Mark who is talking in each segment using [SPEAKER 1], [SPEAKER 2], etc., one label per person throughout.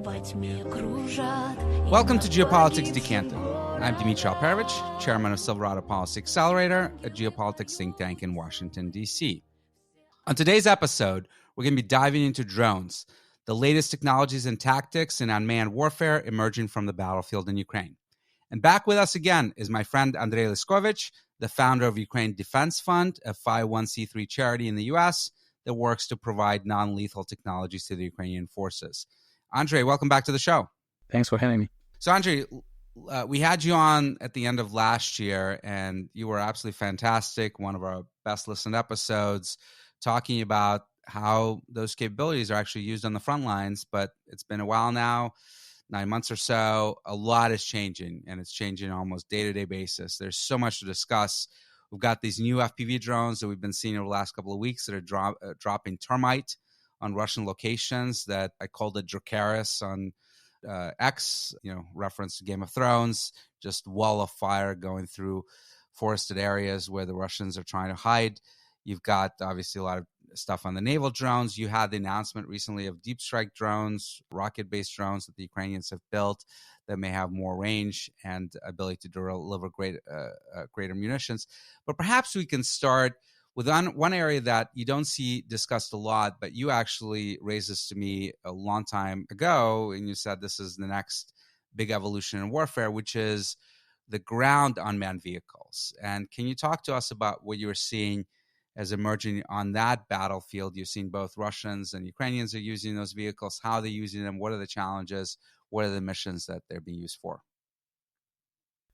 [SPEAKER 1] Welcome to Geopolitics Decanted. I'm Dmitri Alperovitch, chairman of Silverado Policy Accelerator, a geopolitics think tank in Washington, D.C. On today's episode, we're going to be diving into drones, the latest technologies and tactics in unmanned warfare emerging from the battlefield in Ukraine. And back with us again is my friend Andrey Liscovich, the founder of Ukraine Defense Fund, a 501c3 charity in the U.S. that works to provide non-lethal technologies to the Ukrainian forces. Andrey, welcome back to the show.
[SPEAKER 2] Thanks for having me.
[SPEAKER 1] So, Andrey, we had you on at the end of last year, and you were absolutely fantastic, one of our best listened episodes, talking about how those capabilities are actually used on the front lines. But it's been a while now, 9 months or so. A lot is changing, and it's changing on almost day-to-day basis. There's so much to discuss. We've got these new FPV drones that we've been seeing over the last couple of weeks that are dropping termite on Russian locations that I called the Dracarys on X, reference to Game of Thrones, just wall of fire going through forested areas where the Russians are trying to hide. You've got obviously a lot of stuff on the naval drones. You had the announcement recently of deep strike drones, rocket-based drones that the Ukrainians have built that may have more range and ability to deliver greater munitions. But perhaps we can start with one area that you don't see discussed a lot, but you actually raised this to me a long time ago, and you said this is the next big evolution in warfare, which is the ground unmanned vehicles. And can you talk to us about what you're seeing as emerging on that battlefield? You've seen both Russians and Ukrainians are using those vehicles, how they're using them, what are the challenges, what are the missions that they're being used for?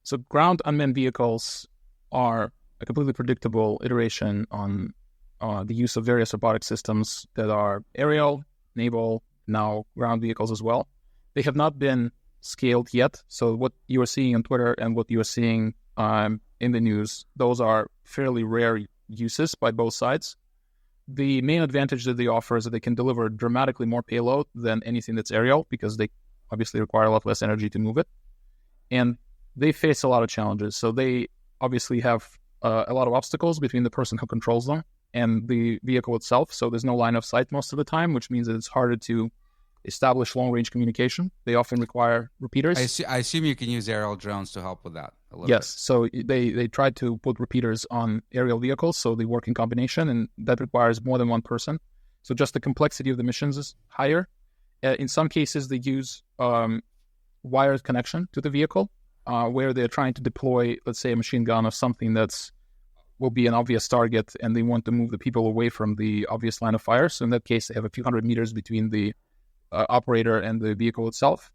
[SPEAKER 2] So ground unmanned vehicles are a completely predictable iteration on the use of various robotic systems that are aerial, naval, now ground vehicles as well. They have not been scaled yet. So what you are seeing on Twitter and what you are seeing in the news, those are fairly rare uses by both sides. The main advantage that they offer is that they can deliver dramatically more payload than anything that's aerial because they obviously require a lot less energy to move it. And they face a lot of challenges. So they obviously have a lot of obstacles between the person who controls them and the vehicle itself. So there's no line of sight most of the time, which means that it's harder to establish long-range communication. They often require repeaters.
[SPEAKER 1] I assume you can use aerial drones to help with that a little
[SPEAKER 2] Yes.
[SPEAKER 1] bit.
[SPEAKER 2] So they tried to put repeaters on aerial vehicles, so they work in combination, and that requires more than one person. So just the complexity of the missions is higher. In some cases, they use wired connection to the vehicle, where they're trying to deploy, let's say, a machine gun or something will be an obvious target, and they want to move the people away from the obvious line of fire. So in that case, they have a few hundred meters between the operator and the vehicle itself.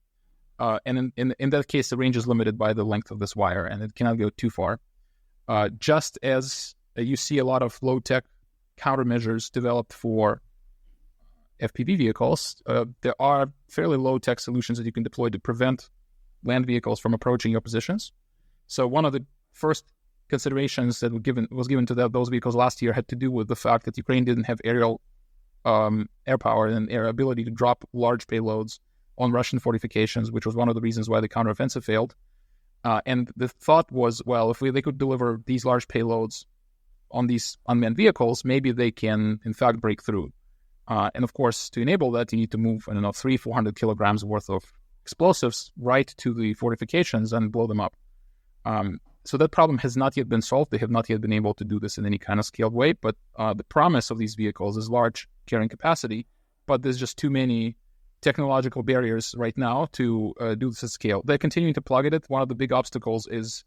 [SPEAKER 2] And in that case, the range is limited by the length of this wire, and it cannot go too far. Just as you see a lot of low-tech countermeasures developed for FPV vehicles, there are fairly low-tech solutions that you can deploy to prevent land vehicles from approaching your positions. So one of the first considerations that was given to those vehicles last year had to do with the fact that Ukraine didn't have aerial air power and air ability to drop large payloads on Russian fortifications, which was one of the reasons why the counteroffensive failed. And the thought was, well, if they could deliver these large payloads on these unmanned vehicles, maybe they can, in fact, break through. And of course, to enable that, you need to move, 300-400 kilograms worth of explosives right to the fortifications and blow them up. So that problem has not yet been solved. They have not yet been able to do this in any kind of scaled way. But the promise of these vehicles is large carrying capacity, but there's just too many technological barriers right now to do this at scale. They're continuing to plug at it. One of the big obstacles is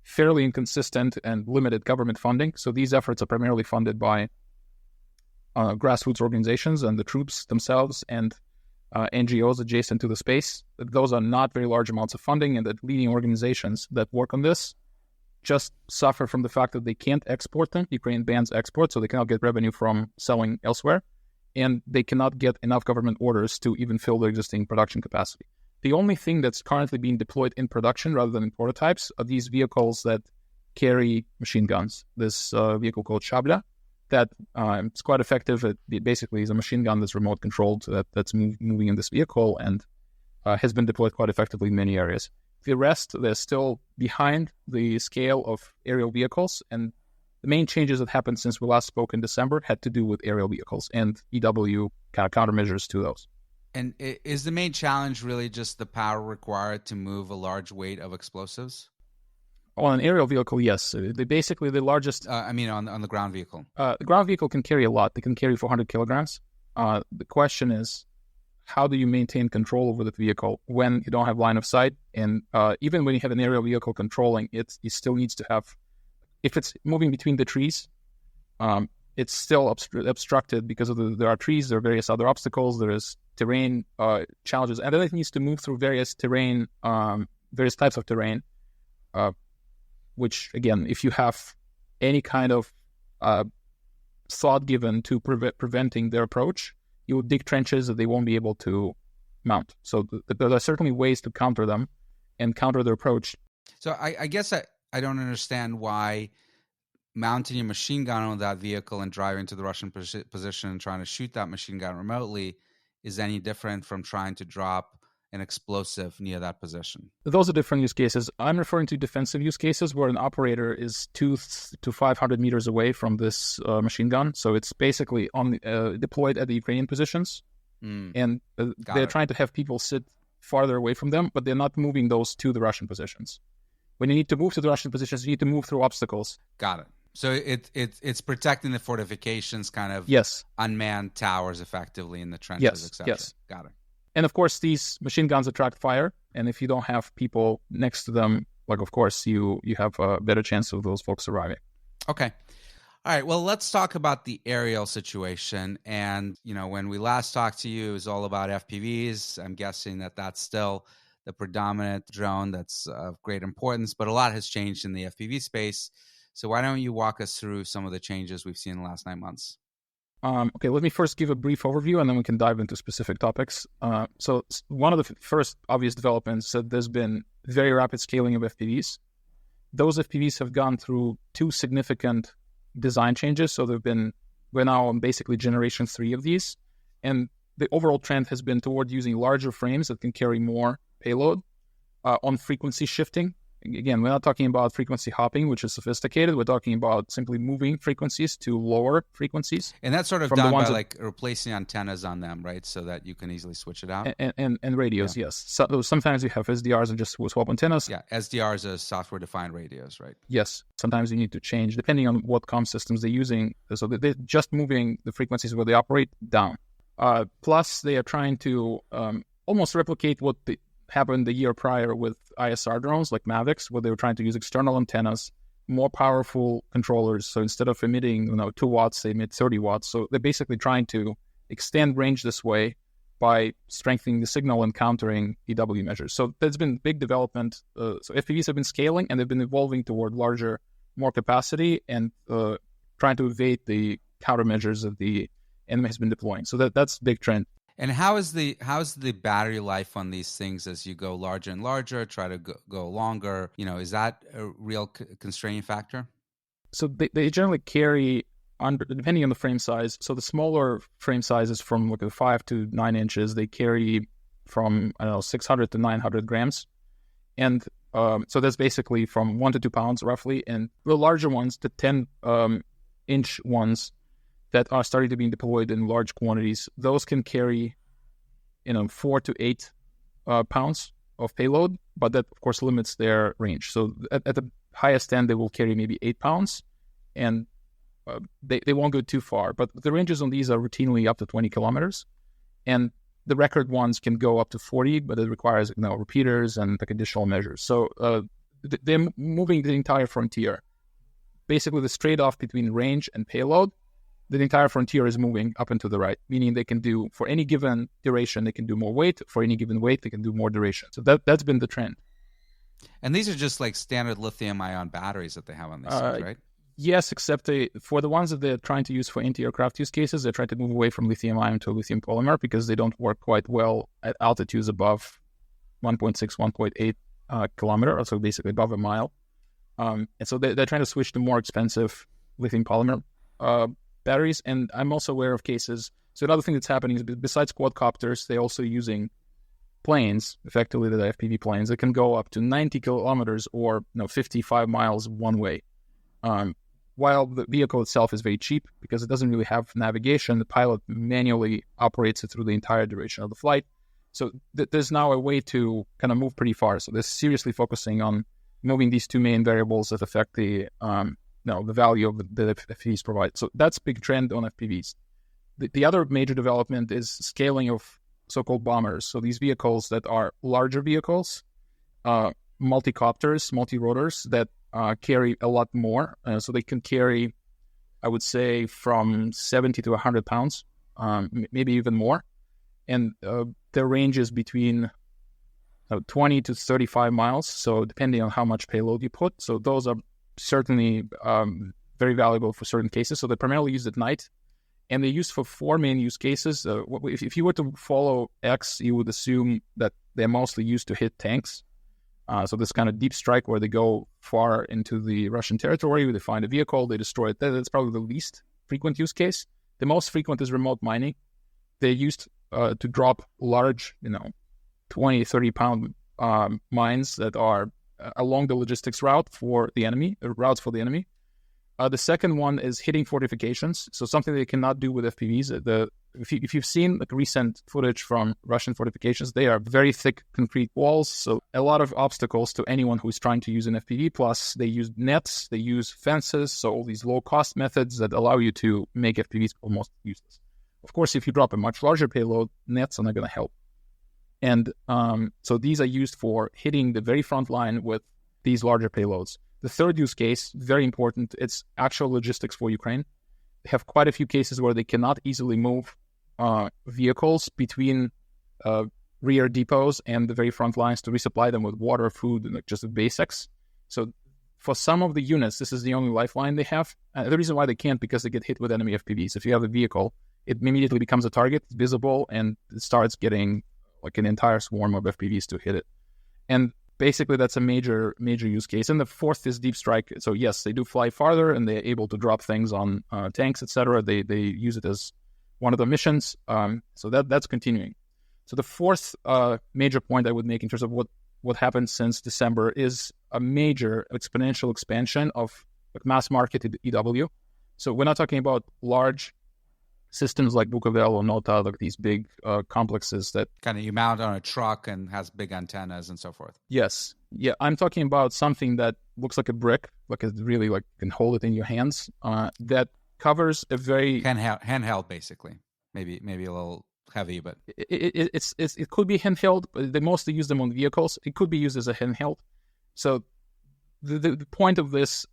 [SPEAKER 2] fairly inconsistent and limited government funding. So these efforts are primarily funded by grassroots organizations and the troops themselves and NGOs adjacent to the space. Those are not very large amounts of funding, and the leading organizations that work on this just suffer from the fact that they can't export them. Ukraine bans export, so they cannot get revenue from selling elsewhere, and they cannot get enough government orders to even fill their existing production capacity. The only thing that's currently being deployed in production rather than in prototypes are these vehicles that carry machine guns. This vehicle called Shabla, that it's quite effective. It basically is a machine gun that's remote controlled that's moving in this vehicle and has been deployed quite effectively in many areas. The rest, they're still behind the scale of aerial vehicles, and the main changes that happened since we last spoke in December had to do with aerial vehicles and EW kind of countermeasures to those.
[SPEAKER 1] And is the main challenge really just the power required to move a large weight of explosives?
[SPEAKER 2] On an aerial vehicle, yes. Basically, the largest...
[SPEAKER 1] I mean, on the ground vehicle.
[SPEAKER 2] The ground vehicle can carry a lot. They can carry 400 kilograms. The question is, how do you maintain control over the vehicle when you don't have line of sight? And even when you have an aerial vehicle controlling it, it still needs to have... If it's moving between the trees, it's still obstructed because of there are trees, there are various other obstacles, there is terrain challenges, and then it needs to move through various types of terrain, which, again, if you have any kind of thought given to preventing their approach, you will dig trenches that they won't be able to mount. So there are certainly ways to counter them and counter their approach.
[SPEAKER 1] So I guess I don't understand why mounting a machine gun on that vehicle and driving to the Russian position and trying to shoot that machine gun remotely is any different from trying to drop an explosive near that position.
[SPEAKER 2] Those are different use cases. I'm referring to defensive use cases where an operator is 200 to 500 meters away from this machine gun. So it's basically deployed at the Ukrainian positions, and they're trying to have people sit farther away from them, but they're not moving those to the Russian positions. When you need to move to the Russian positions, you need to move through obstacles.
[SPEAKER 1] Got it. So it's protecting the fortifications, kind of unmanned towers effectively in the trenches, etc.
[SPEAKER 2] Yes.
[SPEAKER 1] Got it.
[SPEAKER 2] And of course, these machine guns attract fire. And if you don't have people next to them, of course, you have a better chance of those folks arriving.
[SPEAKER 1] Okay. All right. Well, let's talk about the aerial situation. And, when we last talked to you, it was all about FPVs. I'm guessing that that's still the predominant drone that's of great importance, but a lot has changed in the FPV space. So why don't you walk us through some of the changes we've seen in the last 9 months?
[SPEAKER 2] Okay, let me first give a brief overview, and then we can dive into specific topics. So one of the first obvious developments is that there's been very rapid scaling of FPVs. Those FPVs have gone through 2 significant design changes. So we're now on basically generation 3 of these. And the overall trend has been toward using larger frames that can carry more payload on frequency shifting. Again, we're not talking about frequency hopping, which is sophisticated. We're talking about simply moving frequencies to lower frequencies.
[SPEAKER 1] And that's sort of done by replacing antennas on them, right? So that you can easily switch it out.
[SPEAKER 2] And radios, yes. So sometimes you have SDRs and just swap antennas.
[SPEAKER 1] Yeah, SDRs are software-defined radios, right?
[SPEAKER 2] Yes. Sometimes you need to change, depending on what comm systems they're using. So they're just moving the frequencies where they operate down. Plus, they are trying to almost replicate what happened the year prior with ISR drones like Mavics, where they were trying to use external antennas, more powerful controllers. So instead of emitting 2 watts, they emit 30 watts. So they're basically trying to extend range this way by strengthening the signal and countering EW measures. So there's been big development. So FPVs have been scaling, and they've been evolving toward larger, more capacity, and trying to evade the countermeasures that the enemy has been deploying. So that's a big trend.
[SPEAKER 1] And how is the battery life on these things as you go larger and larger, try to go longer? Is that a real constraining factor?
[SPEAKER 2] So they generally carry, depending on the frame size. So the smaller frame sizes from 5 to 9 inches, they carry from 600 to 900 grams, and so that's basically from 1 to 2 pounds roughly. And the larger ones, the 10-inch ones, that are starting to be deployed in large quantities, those can carry, 4 to 8 pounds of payload, but that, of course, limits their range. So at the highest end, they will carry maybe 8 pounds, and they won't go too far. But the ranges on these are routinely up to 20 kilometers, and the record ones can go up to 40, but it requires repeaters and additional measures. So they're moving the entire frontier. Basically, the trade-off between range and payload, the entire frontier is moving up and to the right, meaning they can do, for any given duration, they can do more weight. For any given weight, they can do more duration. So that's been the trend.
[SPEAKER 1] And these are just like standard lithium-ion batteries that they have on these things, right?
[SPEAKER 2] Yes, except for the ones that they're trying to use for anti-aircraft use cases, they're trying to move away from lithium-ion to lithium polymer because they don't work quite well at altitudes above 1.6, 1.8 kilometer, so basically above a mile. And so they're trying to switch to more expensive lithium polymer batteries. And I'm also aware of cases. So another thing that's happening is, besides quadcopters, they're also using planes, effectively the FPV planes, that can go up to 90 kilometers or 55 miles one way. while the vehicle itself is very cheap because it doesn't really have navigation, the pilot manually operates it through the entire duration of the flight. So there's now a way to kind of move pretty far. So they're seriously focusing on moving these two main variables that affect the value of the FPVs provide. So that's a big trend on FPVs. The other major development is scaling of so-called bombers. So these vehicles that are larger vehicles, multi-copters, multi-rotors that carry a lot more. So they can carry, I would say, from 70 to 100 pounds, maybe even more. And their range is between 20 to 35 miles. So depending on how much payload you put. So those are certainly very valuable for certain cases. So they're primarily used at night. And they're used for four main use cases. If you were to follow X, you would assume that they're mostly used to hit tanks. So this kind of deep strike where they go far into the Russian territory, where they find a vehicle, they destroy it. That's probably the least frequent use case. The most frequent is remote mining. They're used to drop large, 20, 30-pound mines that are along the logistics routes for the enemy. The second one is hitting fortifications. So something they cannot do with FPVs. If you've seen recent footage from Russian fortifications, they are very thick concrete walls. So a lot of obstacles to anyone who's trying to use an FPV. Plus, they use nets, they use fences. So all these low-cost methods that allow you to make FPVs almost useless. Of course, if you drop a much larger payload, nets are not going to help. And so these are used for hitting the very front line with these larger payloads. The third use case, very important, it's actual logistics for Ukraine. They have quite a few cases where they cannot easily move vehicles between rear depots and the very front lines to resupply them with water, food, and just the basics. So for some of the units, this is the only lifeline they have. The reason why they can't, because they get hit with enemy FPVs. If you have a vehicle, it immediately becomes a target, it's visible, and it starts getting like an entire swarm of FPVs to hit it. And basically, that's a major use case. And the fourth is deep strike. So yes, they do fly farther, and they're able to drop things on tanks, etc. They use it as one of the missions. So that's continuing. So the fourth major point I would make in terms of what happened since December is a major exponential expansion of mass marketed EW. So we're not talking about large systems like Bukovel or Nota, like these big complexes that
[SPEAKER 1] kind of you mount on a truck and has big antennas and so forth.
[SPEAKER 2] Yes. Yeah, I'm talking about something that looks like a brick, like it really you can hold it in your hands, that covers a very...
[SPEAKER 1] Handheld, basically. Maybe a little heavy, but...
[SPEAKER 2] It could be handheld, but they mostly use them on vehicles. It could be used as a handheld. So the point of this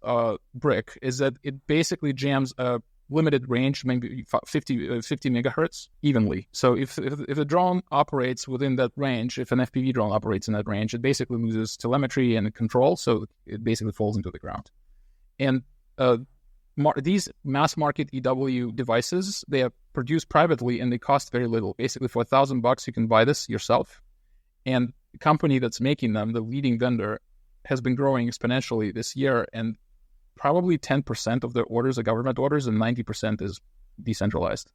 [SPEAKER 2] brick is that it basically jams a limited range, maybe 50 megahertz evenly. So if the drone operates within that range, if an FPV drone operates in that range, it basically loses telemetry and control, so it basically falls into the ground. And these mass market EW devices, they are produced privately and they cost very little. Basically, for $1,000, you can buy this yourself. And the company that's making them, the leading vendor, has been growing exponentially this year, and probably 10% of their orders are government orders and 90% is decentralized.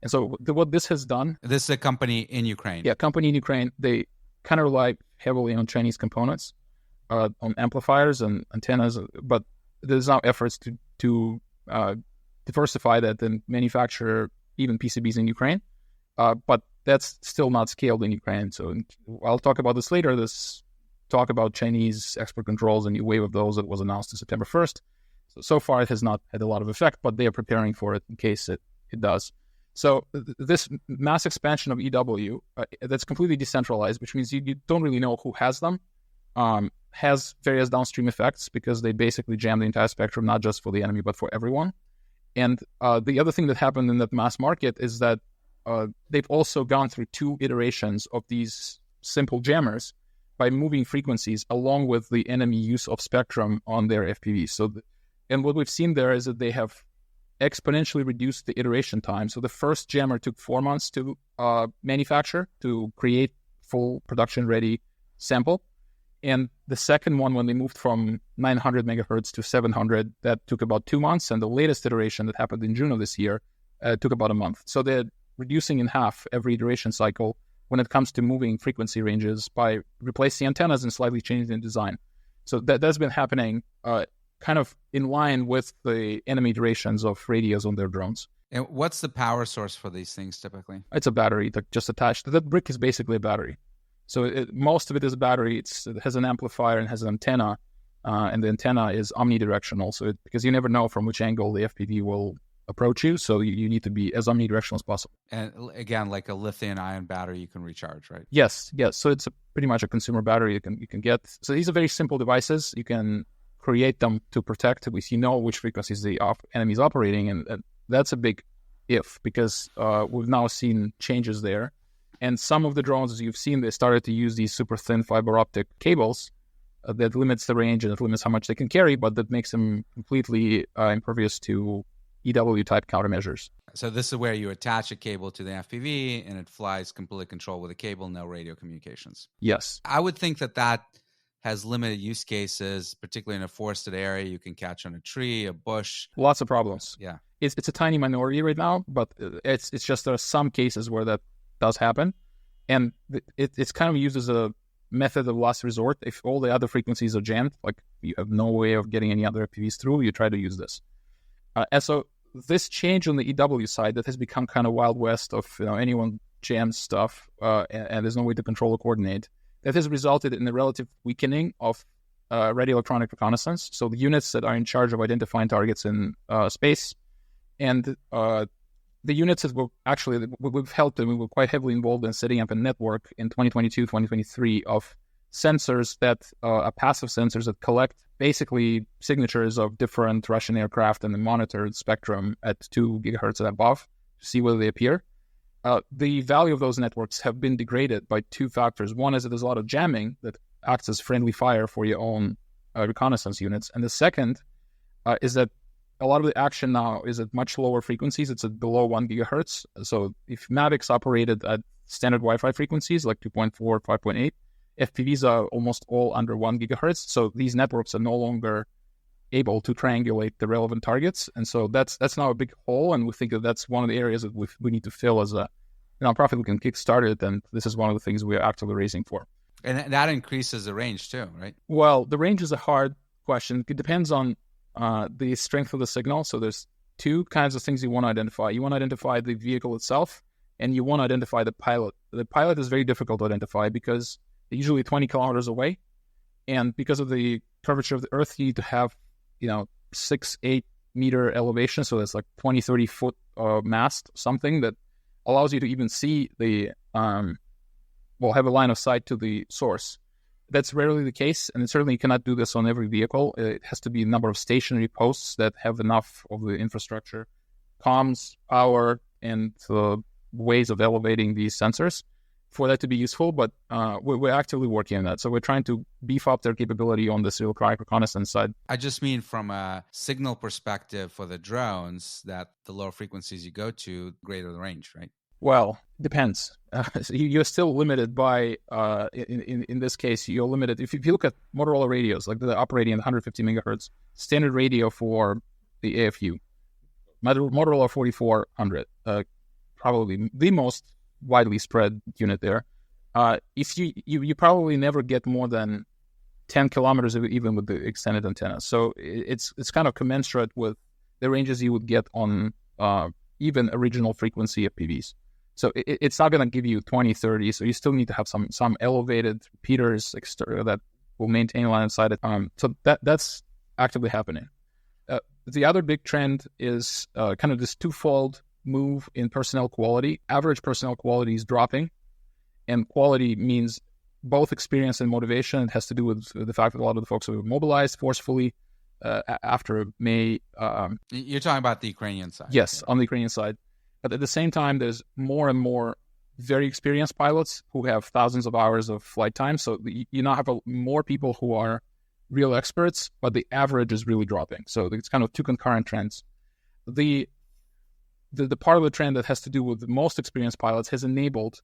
[SPEAKER 2] And so what this has done...
[SPEAKER 1] This is a company in Ukraine.
[SPEAKER 2] Yeah, company in Ukraine. They kind of rely heavily on Chinese components, on amplifiers and antennas, but there's now efforts to diversify that and manufacture even PCBs in Ukraine. But that's still not scaled in Ukraine. So I'll talk about this later. This talk about Chinese export controls and the wave of those that was announced on September 1st. So far, it has not had a lot of effect, but they are preparing for it in case it does. So this mass expansion of EW that's completely decentralized, which means you don't really know who has them, has various downstream effects because they basically jam the entire spectrum, not just for the enemy, but for everyone. And the other thing that happened in that mass market is that they've also gone through two iterations of these simple jammers by moving frequencies along with the enemy use of spectrum on their FPVs. And what we've seen there is that they have exponentially reduced the iteration time. So the first jammer took 4 months to manufacture, to create full production-ready sample. And the second one, when they moved from 900 megahertz to 700, that took about 2 months. And the latest iteration that happened in June of this year took about a month. So they're reducing in half every iteration cycle when it comes to moving frequency ranges by replacing antennas and slightly changing the design. So that's been happening kind of in line with the enemy durations of radios on their drones.
[SPEAKER 1] And what's the power source for these things typically?
[SPEAKER 2] It's a battery that just attached. That brick is basically a battery. So most of it is a battery. It has an amplifier and has an antenna, and the antenna is omnidirectional. So because you never know from which angle the FPV will approach you, so you need to be as omnidirectional as possible.
[SPEAKER 1] And again, like a lithium-ion battery, you can recharge, right?
[SPEAKER 2] Yes. So it's pretty much a consumer battery you can get. So these are very simple devices. You can create them to protect if you know which frequencies the enemy is operating, and that's a big if, because we've now seen changes there. And some of the drones, as you've seen, they started to use these super thin fiber optic cables that limits the range and it limits how much they can carry, but that makes them completely impervious to EW type countermeasures.
[SPEAKER 1] So this is where you attach a cable to the FPV and it flies completely controlled with a cable, no radio communications.
[SPEAKER 2] Yes.
[SPEAKER 1] I would think that has limited use cases, particularly in a forested area. You can catch on a tree, a bush.
[SPEAKER 2] Lots of problems.
[SPEAKER 1] Yeah.
[SPEAKER 2] It's a tiny minority right now, but it's just there are some cases where that does happen. And it's kind of used as a method of last resort. If all the other frequencies are jammed, like you have no way of getting any other FPVs through, you try to use this. And so this change on the EW side that has become kind of Wild West of anyone jams stuff and there's no way to control or coordinate, that has resulted in the relative weakening of radio electronic reconnaissance. So the units that are in charge of identifying targets in space, and the units that we've helped, and we were quite heavily involved in setting up a network in 2022, 2023 of sensors that are passive sensors that collect basically signatures of different Russian aircraft and then monitor the spectrum at 2 gigahertz and above to see whether they appear. The value of those networks have been degraded by two factors. One is that there's a lot of jamming that acts as friendly fire for your own reconnaissance units. And the second is that a lot of the action now is at much lower frequencies. It's at below 1 gigahertz. So if Mavics operated at standard Wi-Fi frequencies like 2.4, 5.8, FPVs are almost all under 1 gigahertz. So these networks are no longer able to triangulate the relevant targets. And so that's now a big hole. And we think that that's one of the areas that we need to fill as a nonprofit. We can kickstart it. And this is one of the things we are actively raising for.
[SPEAKER 1] And that increases the range too, right?
[SPEAKER 2] Well, the range is a hard question. It depends on the strength of the signal. So there's two kinds of things you want to identify. You want to identify the vehicle itself, and you want to identify the pilot. The pilot is very difficult to identify because they're usually 20 kilometers away. And because of the curvature of the Earth, you need to have, 6-8 meter elevation. So that's like 20, 30 foot mast, something that allows you to even see have a line of sight to the source. That's rarely the case, and certainly you cannot do this on every vehicle. It has to be a number of stationary posts that have enough of the infrastructure, comms, power, and ways of elevating these sensors for that to be useful, but we're actively working on that. So we're trying to beef up their capability on the electronic reconnaissance side.
[SPEAKER 1] I just mean from a signal perspective for the drones, that the lower frequencies you go to, greater the range, right?
[SPEAKER 2] Well, depends. So you're still limited by, in this case, you're limited. If you look at Motorola radios, like they're operating at 150 megahertz, standard radio for the AFU, Motorola 4400, probably the most widely spread unit there. If you probably never get more than 10 kilometers even with the extended antenna. So it's kind of commensurate with the ranges you would get on even original frequency FPVs. So it's not going to give you 20, 30. So you still need to have some elevated repeaters that will maintain line of sight. So that's actively happening. The other big trend is kind of this twofold move in personnel quality. Average personnel quality is dropping, and quality means both experience and motivation. It has to do with the fact that a lot of the folks who were mobilized forcefully after May.
[SPEAKER 1] You're talking about the Ukrainian side.
[SPEAKER 2] Yes, on the Ukrainian side. But at the same time, there's more and more very experienced pilots who have thousands of hours of flight time. So you now have more people who are real experts, but the average is really dropping. So it's kind of two concurrent trends. The part of the trend that has to do with the most experienced pilots has enabled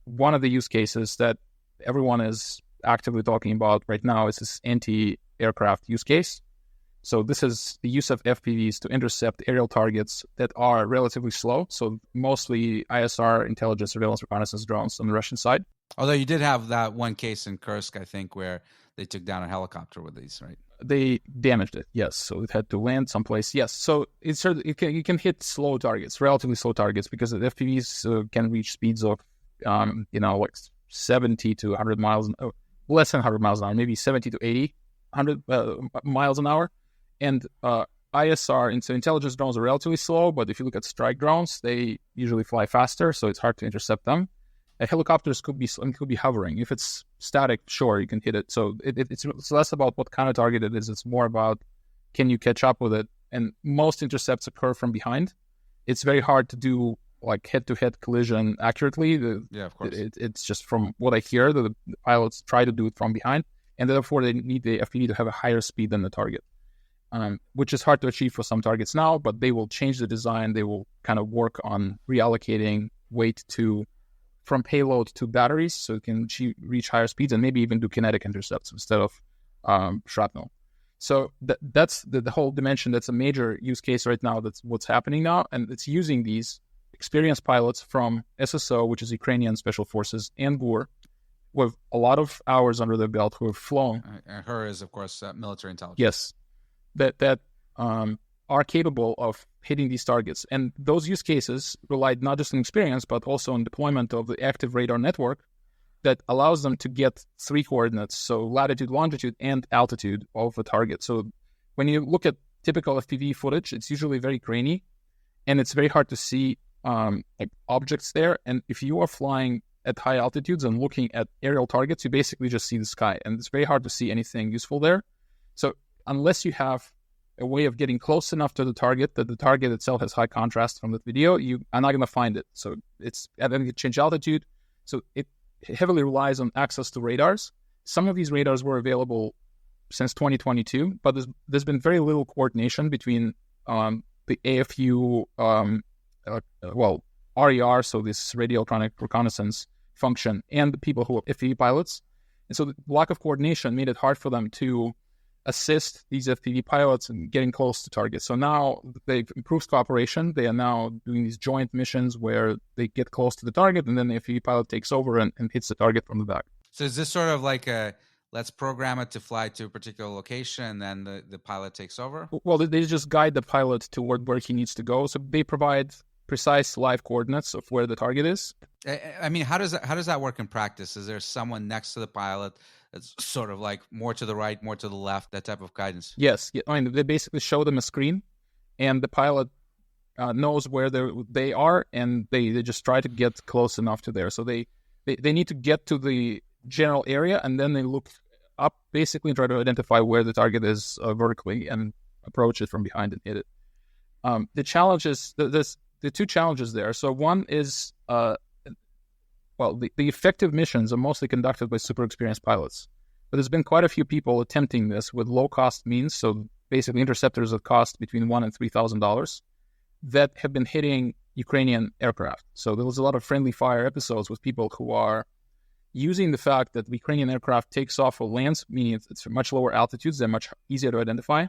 [SPEAKER 2] one of the use cases that everyone is actively talking about right now is this anti-aircraft use case. So this is the use of FPVs to intercept aerial targets that are relatively slow. So mostly ISR, intelligence, surveillance, reconnaissance drones on the Russian side.
[SPEAKER 1] Although you did have that one case in Kursk, I think, where they took down a helicopter with these, right?
[SPEAKER 2] They damaged it, yes. So it had to land someplace, yes. So you can hit slow targets, relatively slow targets, because the FPVs can reach speeds of, like 70 to 100 miles, less than 100 miles an hour, maybe 70 to 80, 100 miles an hour. And ISR, so intelligence drones are relatively slow, but if you look at strike drones, they usually fly faster, so it's hard to intercept them. Helicopters could be hovering. If it's static, sure, you can hit it. So it's less about what kind of target it is. It's more about, can you catch up with it? And most intercepts occur from behind. It's very hard to do like head-to-head collision accurately.
[SPEAKER 1] Of course.
[SPEAKER 2] It's just from what I hear, the pilots try to do it from behind, and therefore they need the FPV to have a higher speed than the target, which is hard to achieve for some targets now, but they will change the design. They will kind of work on reallocating weight from payload to batteries, so it can reach higher speeds and maybe even do kinetic intercepts instead of shrapnel. So that's the whole dimension. That's a major use case right now. That's what's happening now, and it's using these experienced pilots from SSO, which is Ukrainian Special Forces, and GUR, with a lot of hours under their belt, who have flown.
[SPEAKER 1] And her is, of course, military intelligence.
[SPEAKER 2] Yes, that are capable of hitting these targets. And those use cases relied not just on experience, but also on deployment of the active radar network that allows them to get 3 coordinates, so latitude, longitude, and altitude of the target. So when you look at typical FPV footage, it's usually very grainy, and it's very hard to see objects there. And if you are flying at high altitudes and looking at aerial targets, you basically just see the sky, and it's very hard to see anything useful there. So unless you have a way of getting close enough to the target that the target itself has high contrast from the video, you are not going to find it. So and then you change altitude. So it heavily relies on access to radars. Some of these radars were available since 2022, but there's been very little coordination between the AFU, RER, so this radio electronic reconnaissance function, and the people who are FPV pilots. And so the lack of coordination made it hard for them to assist these FPV pilots in getting close to targets. So now they've improved cooperation. They are now doing these joint missions where they get close to the target, and then the FPV pilot takes over and hits the target from the back.
[SPEAKER 1] So is this sort of like let's program it to fly to a particular location, and then the pilot takes over?
[SPEAKER 2] Well, they just guide the pilot toward where he needs to go. So they provide precise live coordinates of where the target is.
[SPEAKER 1] I mean, how does that work in practice? Is there someone next to the pilot that's sort of like more to the right, more to the left, that type of guidance?
[SPEAKER 2] Yes. I mean, they basically show them a screen, and the pilot knows where they are, and they just try to get close enough to there. So they need to get to the general area, and then they look up basically and try to identify where the target is vertically and approach it from behind and hit it. The challenge is there's the 2 challenges there. So one is the effective missions are mostly conducted by super experienced pilots, but there's been quite a few people attempting this with low cost means. So basically interceptors that cost between $1,000 and $3,000 that have been hitting Ukrainian aircraft. So there was a lot of friendly fire episodes with people who are using the fact that the Ukrainian aircraft takes off or lands, meaning it's much lower altitudes, they're much easier to identify.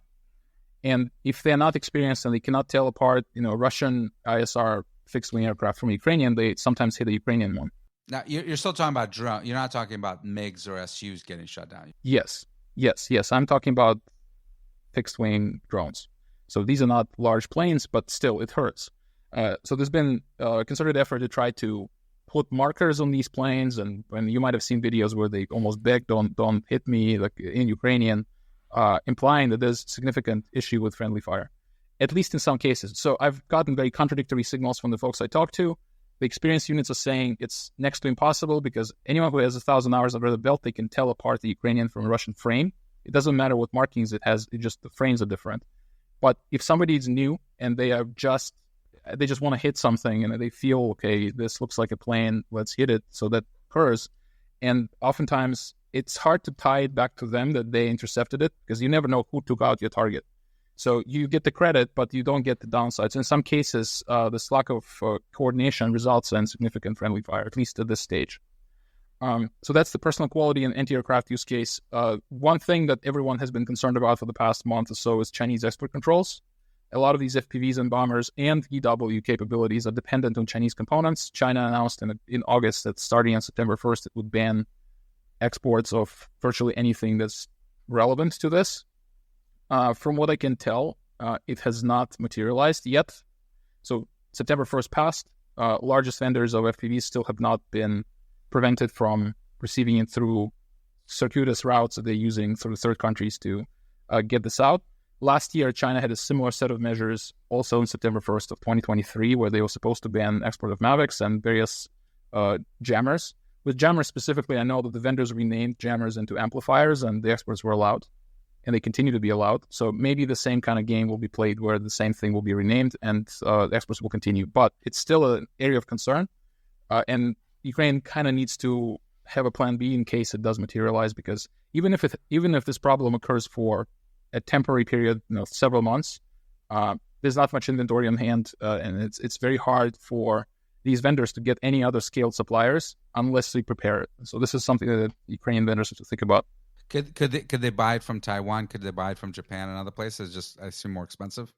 [SPEAKER 2] And if they're not experienced and they cannot tell apart, Russian ISR fixed-wing aircraft from Ukrainian, they sometimes hit a Ukrainian one.
[SPEAKER 1] Now, you're still talking about drone. You're not talking about MiGs or SUs getting shut down.
[SPEAKER 2] Yes. I'm talking about fixed-wing drones. So these are not large planes, but still, it hurts. So there's been a concerted effort to try to put markers on these planes, and you might have seen videos where they almost beg, don't hit me, like in Ukrainian, implying that there's significant issue with friendly fire, at least in some cases. So I've gotten very contradictory signals from the folks I talked to. The experienced units are saying it's next to impossible because anyone who has 1,000 hours under the belt, they can tell apart the Ukrainian from a Russian frame. It doesn't matter what markings it has, the frames are different. But if somebody is new and they just want to hit something and they feel, okay, this looks like a plane, let's hit it, so that occurs. And oftentimes it's hard to tie it back to them that they intercepted it because you never know who took out your target. So you get the credit, but you don't get the downsides. In some cases, this lack of coordination results in significant friendly fire, at least at this stage. So that's the personal quality and anti-aircraft use case. One thing that everyone has been concerned about for the past month or so is Chinese export controls. A lot of these FPVs and bombers and EW capabilities are dependent on Chinese components. China announced in August that starting on September 1st, it would ban exports of virtually anything that's relevant to this. From what I can tell, it has not materialized yet. So September 1st passed. Largest vendors of FPVs still have not been prevented from receiving it through circuitous routes that they're using through third countries to get this out. Last year, China had a similar set of measures also on September 1st of 2023, where they were supposed to ban export of Mavics and various jammers. With jammers specifically, I know that the vendors renamed jammers into amplifiers and the exports were allowed, and they continue to be allowed. So maybe the same kind of game will be played where the same thing will be renamed and the exports will continue. But it's still an area of concern, and Ukraine kind of needs to have a plan B in case it does materialize, because even if this problem occurs for a temporary period, several months, there's not much inventory on hand, and it's very hard for these vendors to get any other scaled suppliers unless they prepare it. So this is something that Ukrainian vendors have to think about.
[SPEAKER 1] Could they buy it from Taiwan? Could they buy it from Japan and other places? Just, I assume, more expensive?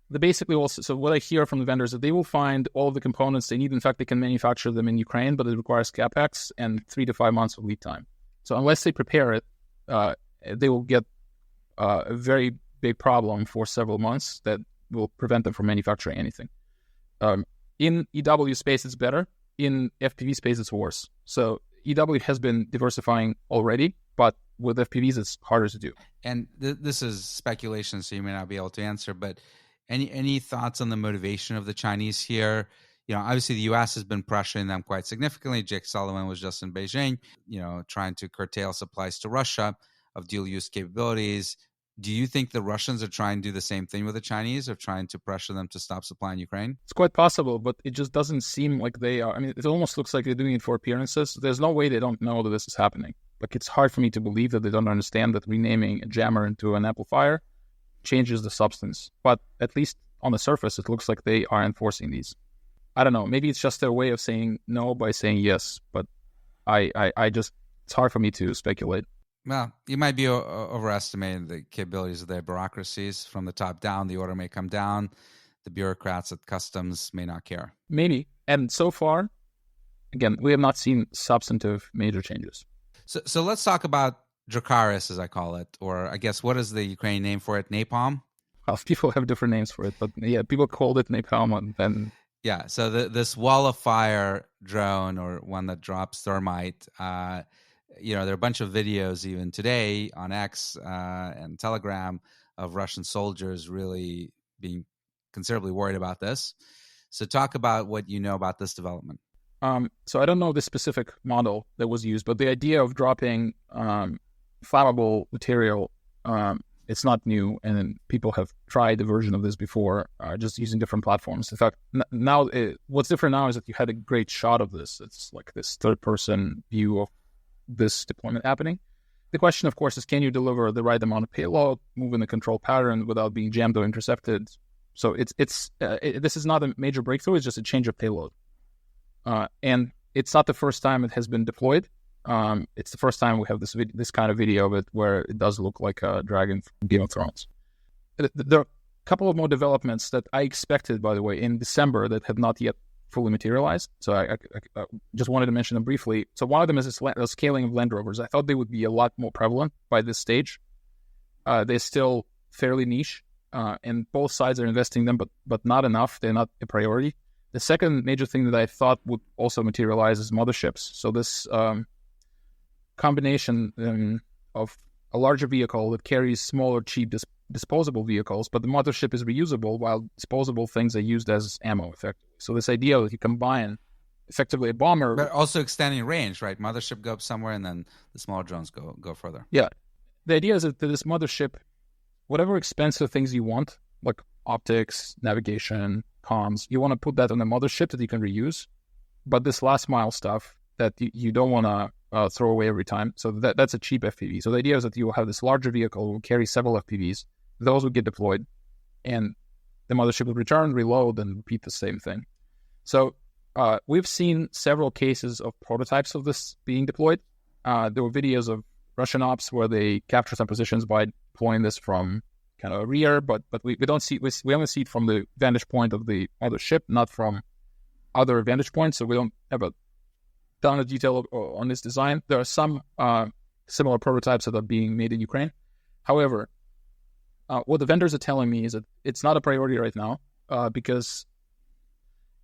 [SPEAKER 2] They basically also, so what I hear from the vendors is that they will find all of the components they need. In fact, they can manufacture them in Ukraine, but it requires CapEx and 3 to 5 months of lead time. So unless they prepare it, they will get a very big problem for several months that will prevent them from manufacturing anything. In EW space, it's better. In FPV space, it's worse. So EW has been diversifying already, but with FPVs, it's harder to do.
[SPEAKER 1] And this is speculation, so you may not be able to answer, but any thoughts on the motivation of the Chinese here? Obviously the U.S. has been pressuring them quite significantly. Jake Sullivan was just in Beijing, trying to curtail supplies to Russia of dual-use capabilities. Do you think the Russians are trying to do the same thing with the Chinese, or trying to pressure them to stop supplying Ukraine?
[SPEAKER 2] It's quite possible, but it just doesn't seem like they are. I mean, it almost looks like they're doing it for appearances. There's no way they don't know that this is happening. Like, it's hard for me to believe that they don't understand that renaming a jammer into an amplifier changes the substance. But at least on the surface, it looks like they are enforcing these. I don't know. Maybe it's just their way of saying no by saying yes. But it's hard for me to speculate.
[SPEAKER 1] Well, you might be overestimating the capabilities of their bureaucracies. From the top down, the order may come down. The bureaucrats at customs may not care.
[SPEAKER 2] Maybe. And so far, again, we have not seen substantive major changes.
[SPEAKER 1] So let's talk about Dracarys, as I call it, or I guess, what is the Ukrainian name for it? Napalm?
[SPEAKER 2] Well, people have different names for it, but yeah, people called it napalm. And
[SPEAKER 1] yeah, so this wall of fire drone, or one that drops thermite, there are a bunch of videos even today on X and Telegram of Russian soldiers really being considerably worried about this. So talk about what you know about this development.
[SPEAKER 2] So I don't know the specific model that was used, but the idea of dropping flammable material, it's not new, and people have tried a version of this before, just using different platforms. In fact, now what's different now is that you had a great shot of this. It's like this third-person view of this deployment happening. The question, of course, is, can you deliver the right amount of payload, move in a control pattern without being jammed or intercepted? So this is not a major breakthrough. It's just a change of payload. And it's not the first time it has been deployed. It's the first time we have this kind of video of it, where it does look like a dragon from Game of Thrones. There are a couple of more developments that I expected, by the way, in December that have not yet fully materialized. So I just wanted to mention them briefly. So one of them is the scaling of Land Rovers. I thought they would be a lot more prevalent by this stage. They're still fairly niche, and both sides are investing in them, but not enough. They're not a priority. The second major thing that I thought would also materialize is motherships. So this combination of a larger vehicle that carries smaller, cheap disposable vehicles, but the mothership is reusable, while disposable things are used as ammo, effectively. So this idea that you combine effectively a bomber,
[SPEAKER 1] but also extending range, right? Mothership go up somewhere, and then the smaller drones go further.
[SPEAKER 2] Yeah, the idea is that this mothership, whatever expensive things you want, like optics, navigation, comms, you want to put that on a mothership that you can reuse. But this last mile stuff that you don't want to throw away every time, so that's a cheap FPV. So the idea is that you will have this larger vehicle, will carry several FPVs. Those would get deployed, and the mothership would return, reload, and repeat the same thing. So we've seen several cases of prototypes of this being deployed. There were videos of Russian ops where they capture some positions by deploying this from kind of a rear, but we don't see, we only see it from the vantage point of the other ship, not from other vantage points. So we don't have a ton of detail on this design. There are some similar prototypes that are being made in Ukraine. However, What the vendors are telling me is that it's not a priority right now because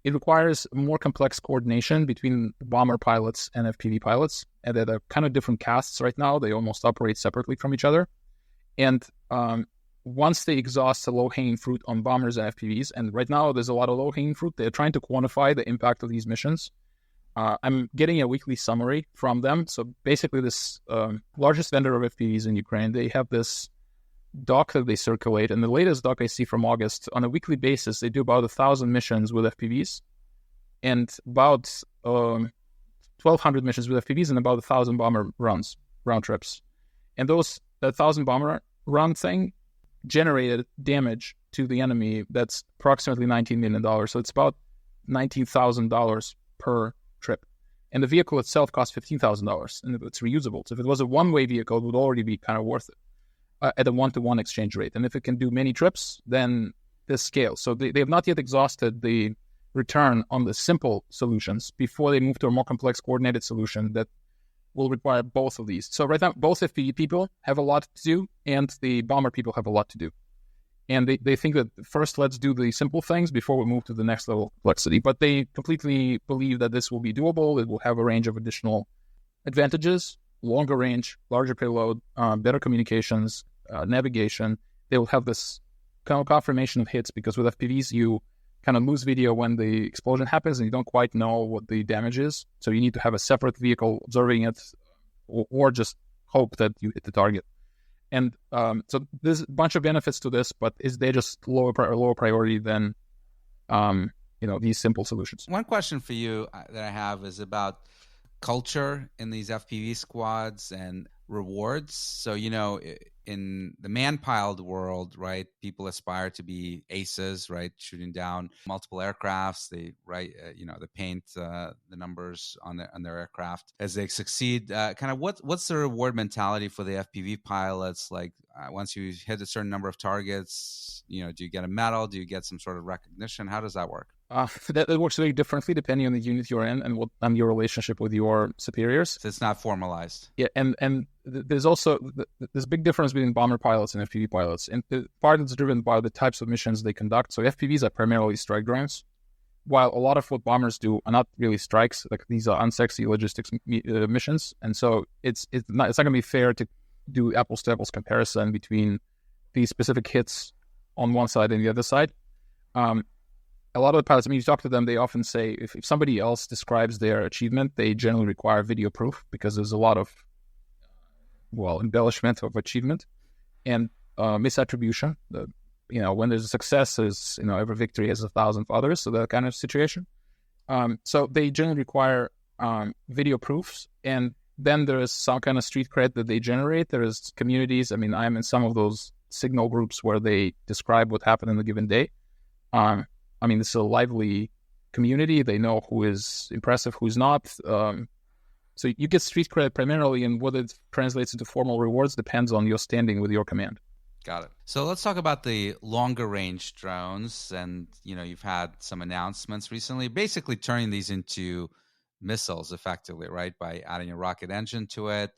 [SPEAKER 2] it requires more complex coordination between bomber pilots and FPV pilots, and they're kind of different castes right now. They almost operate separately from each other. And once they exhaust the low-hanging fruit on bombers and FPVs, and right now there's a lot of low-hanging fruit, they're trying to quantify the impact of these missions. I'm getting a weekly summary from them. So basically this largest vendor of FPVs in Ukraine, they have this doc that they circulate, and the latest doc I see from August, on a weekly basis, they do about 1,000 missions with FPVs and about 1,200 missions with FPVs and about 1,000 bomber round trips. And that 1,000 bomber round thing generated damage to the enemy that's approximately $19 million. So it's about $19,000 per trip. And the vehicle itself costs $15,000, and it's reusable. So if it was a one-way vehicle, it would already be kind of worth it at a one-to-one exchange rate. And if it can do many trips, then this scales. So they have not yet exhausted the return on the simple solutions before they move to a more complex coordinated solution that will require both of these. So right now, both FPV people have a lot to do, and the bomber people have a lot to do. And they think that first, let's do the simple things before we move to the next level of complexity. But they completely believe that this will be doable. It will have a range of additional advantages, longer range, larger payload, better communications, navigation. They will have this kind of confirmation of hits, because with FPVs, you kind of lose video when the explosion happens and you don't quite know what the damage is. So you need to have a separate vehicle observing it, or just hope that you hit the target. And so there's a bunch of benefits to this, but they're just lower priority than these simple solutions.
[SPEAKER 1] One question for you that I have is about culture in these FPV squads and rewards. So, in the man-piled world, right, people aspire to be aces, right, shooting down multiple aircrafts. They they paint the numbers on their aircraft as they succeed. Kind of what's the reward mentality for the FPV pilots? Like once you hit a certain number of targets, do you get a medal? Do you get some sort of recognition? How does that work?
[SPEAKER 2] That works very differently depending on the unit you're in and your relationship with your superiors.
[SPEAKER 1] So it's not formalized.
[SPEAKER 2] Yeah, and there's also this big difference between bomber pilots and FPV pilots. And the part is driven by the types of missions they conduct. So FPVs are primarily strike drones, while a lot of what bombers do are not really strikes. Like these are unsexy logistics missions. And so it's not going to be fair to do apples to apples comparison between these specific hits on one side and the other side. A lot of the pilots, you talk to them, they often say if somebody else describes their achievement, they generally require video proof, because there's a lot of, embellishment of achievement and misattribution. When there's a success, there's, every victory has 1,000 others, so that kind of situation. So they generally require video proofs, and then there is some kind of street cred that they generate. There is communities. I'm in some of those signal groups where they describe what happened in a given day. This is a lively community. They know who is impressive, who's not. So you get street credit primarily, and whether it translates into formal rewards depends on your standing with your command.
[SPEAKER 1] Got it. So let's talk about the longer range drones. And, you've had some announcements recently, basically turning these into missiles effectively, right? By adding a rocket engine to it.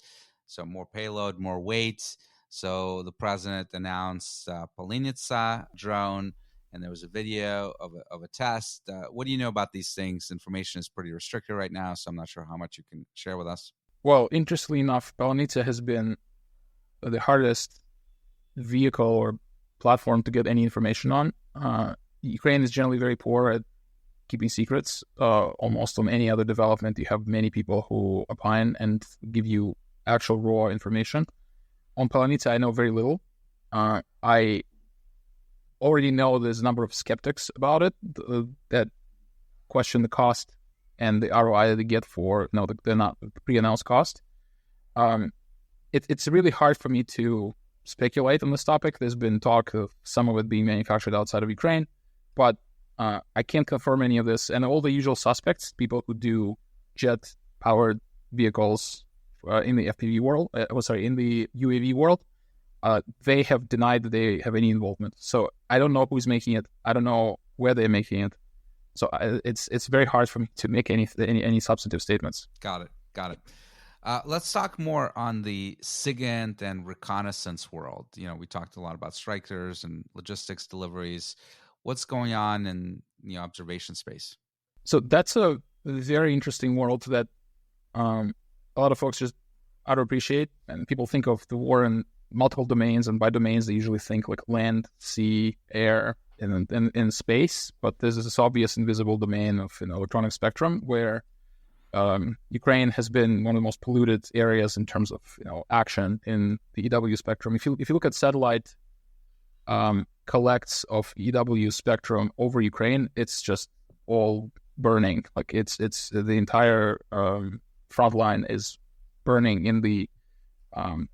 [SPEAKER 1] So more payload, more weight. So the president announced Polynica drone, and there was a video of a test. What do you know about these things? Information is pretty restricted right now, so I'm not sure how much you can share with us.
[SPEAKER 2] Well, interestingly enough, Polynica has been the hardest vehicle or platform to get any information on. Ukraine is generally very poor at keeping secrets. Almost on any other development, you have many people who opine and give you actual raw information. On Polynica, I know very little. I already know there's a number of skeptics about it that question the cost and the ROI that they get for the pre-announced cost. It's really hard for me to speculate on this topic. There's been talk of some of it being manufactured outside of Ukraine, but I can't confirm any of this. And all the usual suspects, people who do jet-powered vehicles in the FPV world, in the UAV world, they have denied that they have any involvement. So I don't know who's making it. I don't know where they're making it. So it's very hard for me to make any substantive statements.
[SPEAKER 1] Got it. Let's talk more on the SIGINT and reconnaissance world. We talked a lot about strikers and logistics deliveries. What's going on in the observation space?
[SPEAKER 2] So that's a very interesting world that a lot of folks just underappreciate. And people think of the war in multiple domains, and by domains, they usually think like land, sea, air, and space. But there's this obvious invisible domain of electronic spectrum where Ukraine has been one of the most polluted areas in terms of action in the EW spectrum. If you look at satellite collects of EW spectrum over Ukraine, it's just all burning. Like it's the entire front line is burning in the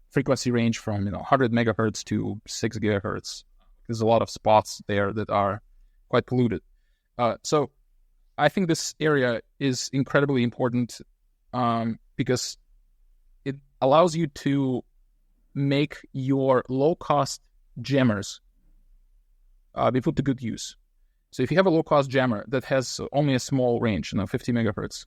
[SPEAKER 2] frequency range from 100 megahertz to 6 gigahertz. There's a lot of spots there that are quite polluted. So I think this area is incredibly important because it allows you to make your low-cost jammers be put to good use. So if you have a low-cost jammer that has only a small range, 50 megahertz,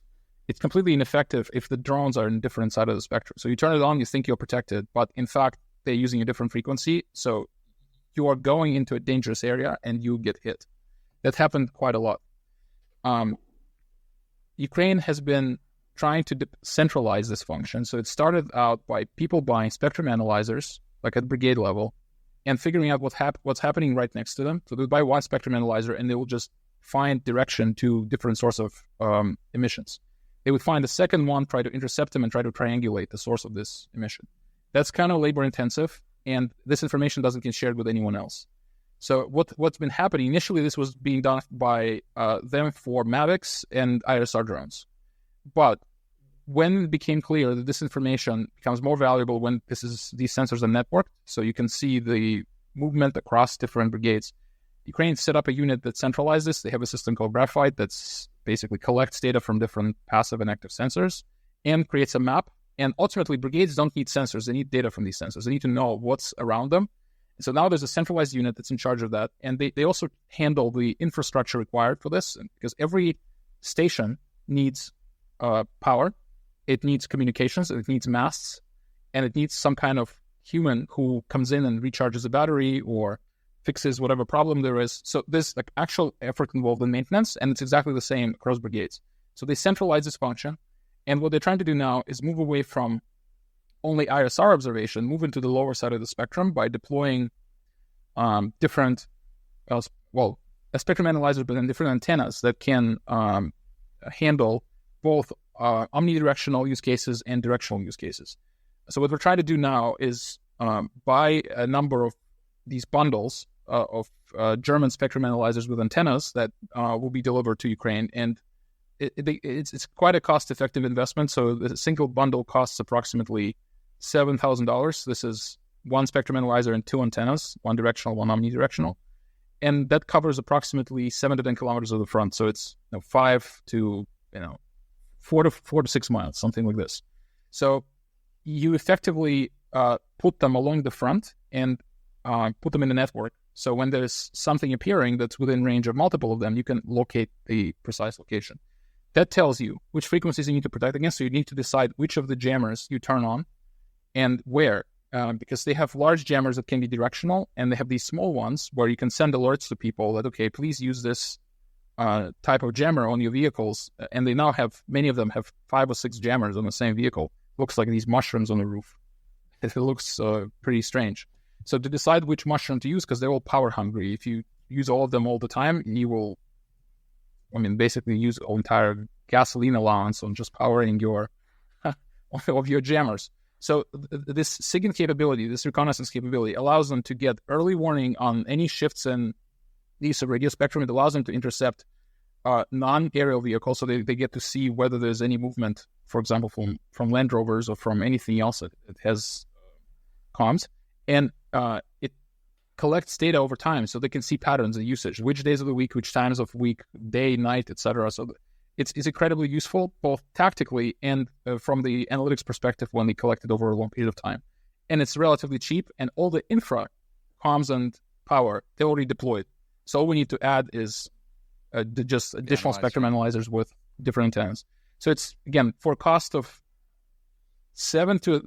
[SPEAKER 2] it's completely ineffective if the drones are in a different side of the spectrum. So you turn it on, you think you're protected, but in fact, they're using a different frequency. So you are going into a dangerous area and you get hit. That happened quite a lot. Ukraine has been trying to centralize this function. So it started out by people buying spectrum analyzers, like at brigade level, and figuring out what's happening right next to them. So they buy one spectrum analyzer and they will just find direction to different source of emissions. They would find a second one, try to intercept them, and try to triangulate the source of this emission. That's kind of labor intensive, and this information doesn't get shared with anyone else. So what's been happening, initially this was being done by them for Mavics and ISR drones. But when it became clear that this information becomes more valuable when these sensors are networked, so you can see the movement across different brigades, Ukraine set up a unit that centralizes this. They have a system called Graphite that's basically collects data from different passive and active sensors and creates a map. And ultimately, brigades don't need sensors. They need data from these sensors. They need to know what's around them. And so now there's a centralized unit that's in charge of that. And they also handle the infrastructure required for this, because every station needs power. It needs communications. It needs masts. And it needs some kind of human who comes in and recharges a battery or fixes whatever problem there is. So there's like actual effort involved in maintenance, and it's exactly the same across brigades. So they centralize this function. And what they're trying to do now is move away from only ISR observation, move into the lower side of the spectrum by deploying different, a spectrum analyzer, but then different antennas that can handle both omnidirectional use cases and directional use cases. So what we're trying to do now is buy a number of these bundles of German spectrum analyzers with antennas that will be delivered to Ukraine. And it's quite a cost-effective investment. So the single bundle costs approximately $7,000. This is one spectrum analyzer and two antennas, one directional, one omnidirectional. And that covers approximately 7 to 10 kilometers of the front. So it's 5 to 4 to 6 miles, something like this. So you effectively put them along the front and put them in a network. So when there's something appearing that's within range of multiple of them, you can locate the precise location. That tells you which frequencies you need to protect against. So you need to decide which of the jammers you turn on and where, because they have large jammers that can be directional, and they have these small ones where you can send alerts to people that, okay, please use this type of jammer on your vehicles. And they now have, many of them have 5 or 6 jammers on the same vehicle. Looks like these mushrooms on the roof. It looks pretty strange. So to decide which mushroom to use, because they're all power hungry, if you use all of them all the time, you will, basically use an entire gasoline allowance on just powering your of your jammers. So this SIGINT capability, this reconnaissance capability, allows them to get early warning on any shifts in the use of radio spectrum. It allows them to intercept non-aerial vehicles, so they get to see whether there's any movement, for example, from Land Rovers or from anything else that has comms. And it collects data over time, so they can see patterns of usage, which days of the week, which times of week, day, night, etc. So it's incredibly useful, both tactically and from the analytics perspective when they collect it over a long period of time. And it's relatively cheap, and all the infra, comms and power, they already deployed. So all we need to add is just additional spectrum analyzers with different antennas. So it's, again, for a cost of $700 to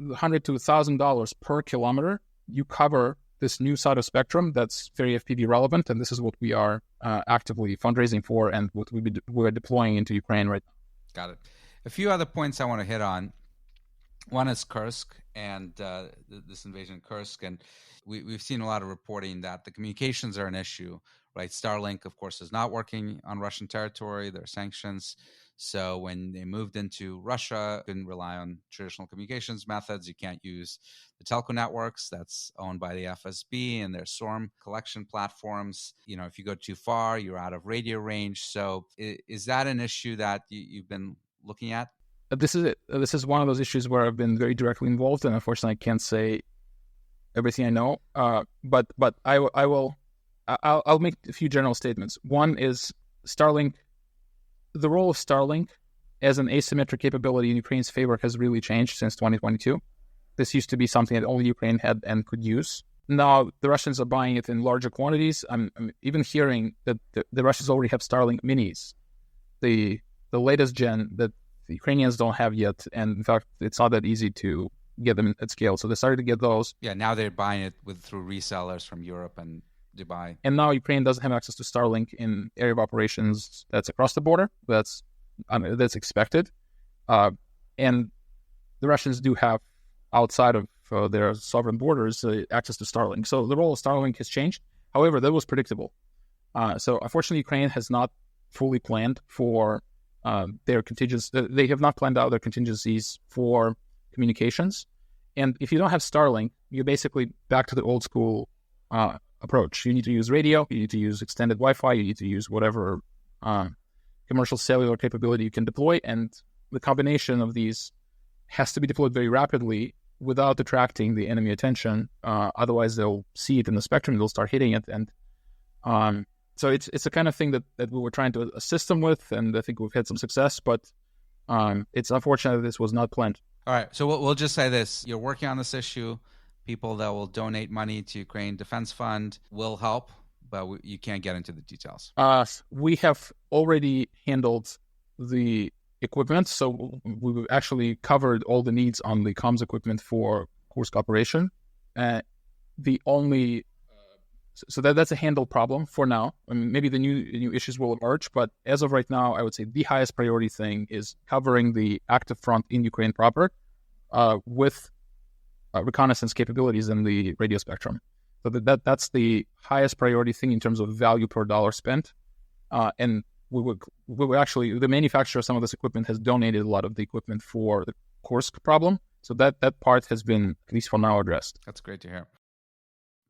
[SPEAKER 2] $1,000 per kilometer, you cover this new side of spectrum that's very FPV relevant, and this is what we are actively fundraising for and what we're deploying into Ukraine right now.
[SPEAKER 1] Got it. A few other points I want to hit on. One is Kursk and this invasion of Kursk, and we've seen a lot of reporting that the communications are an issue, right? Starlink, of course, is not working on Russian territory. There are sanctions. So when they moved into Russia, couldn't rely on traditional communications methods. You can't use the telco networks that's owned by the FSB and their SORM collection platforms. You know, if you go too far, you're out of radio range. So is that an issue that you've been looking at?
[SPEAKER 2] This is it. This is one of those issues where I've been very directly involved, and unfortunately, I can't say everything I know. But I'll make a few general statements. One is Starlink. The role of Starlink as an asymmetric capability in Ukraine's favor has really changed since 2022. This used to be something that only Ukraine had and could use. Now the Russians are buying it in larger quantities. I'm even hearing that the Russians already have Starlink minis, the latest gen that the Ukrainians don't have yet. And in fact, it's not that easy to get them at scale. So they started to get those.
[SPEAKER 1] Yeah, now they're buying it through resellers from Europe and Dubai.
[SPEAKER 2] And now Ukraine doesn't have access to Starlink in area of operations that's across the border. That's expected. And the Russians do have, outside of their sovereign borders, access to Starlink. So the role of Starlink has changed. However, that was predictable. So unfortunately, Ukraine has not fully planned for their contingencies. They have not planned out their contingencies for communications. And if you don't have Starlink, you're basically back to the old school approach. You need to use radio, you need to use extended Wi-Fi, you need to use whatever commercial cellular capability you can deploy, and the combination of these has to be deployed very rapidly without attracting the enemy attention. Otherwise, they'll see it in the spectrum, they'll start hitting it, and so it's the kind of thing that we were trying to assist them with, and I think we've had some success, but it's unfortunate that this was not planned.
[SPEAKER 1] All right, so we'll just say this. You're working on this issue. People that will donate money to Ukraine Defense Fund will help, but you can't get into the details.
[SPEAKER 2] We have already handled the equipment, so we've actually covered all the needs on the comms equipment for Kursk operation. The only so that's a handled problem for now. I mean, maybe the new issues will emerge, but as of right now, I would say the highest priority thing is covering the active front in Ukraine proper with reconnaissance capabilities in the radio spectrum. So that's the highest priority thing in terms of value per dollar spent. And we would actually, the manufacturer of some of this equipment has donated a lot of the equipment for the Kursk problem. So that part has been, at least for now, addressed.
[SPEAKER 1] That's great to hear.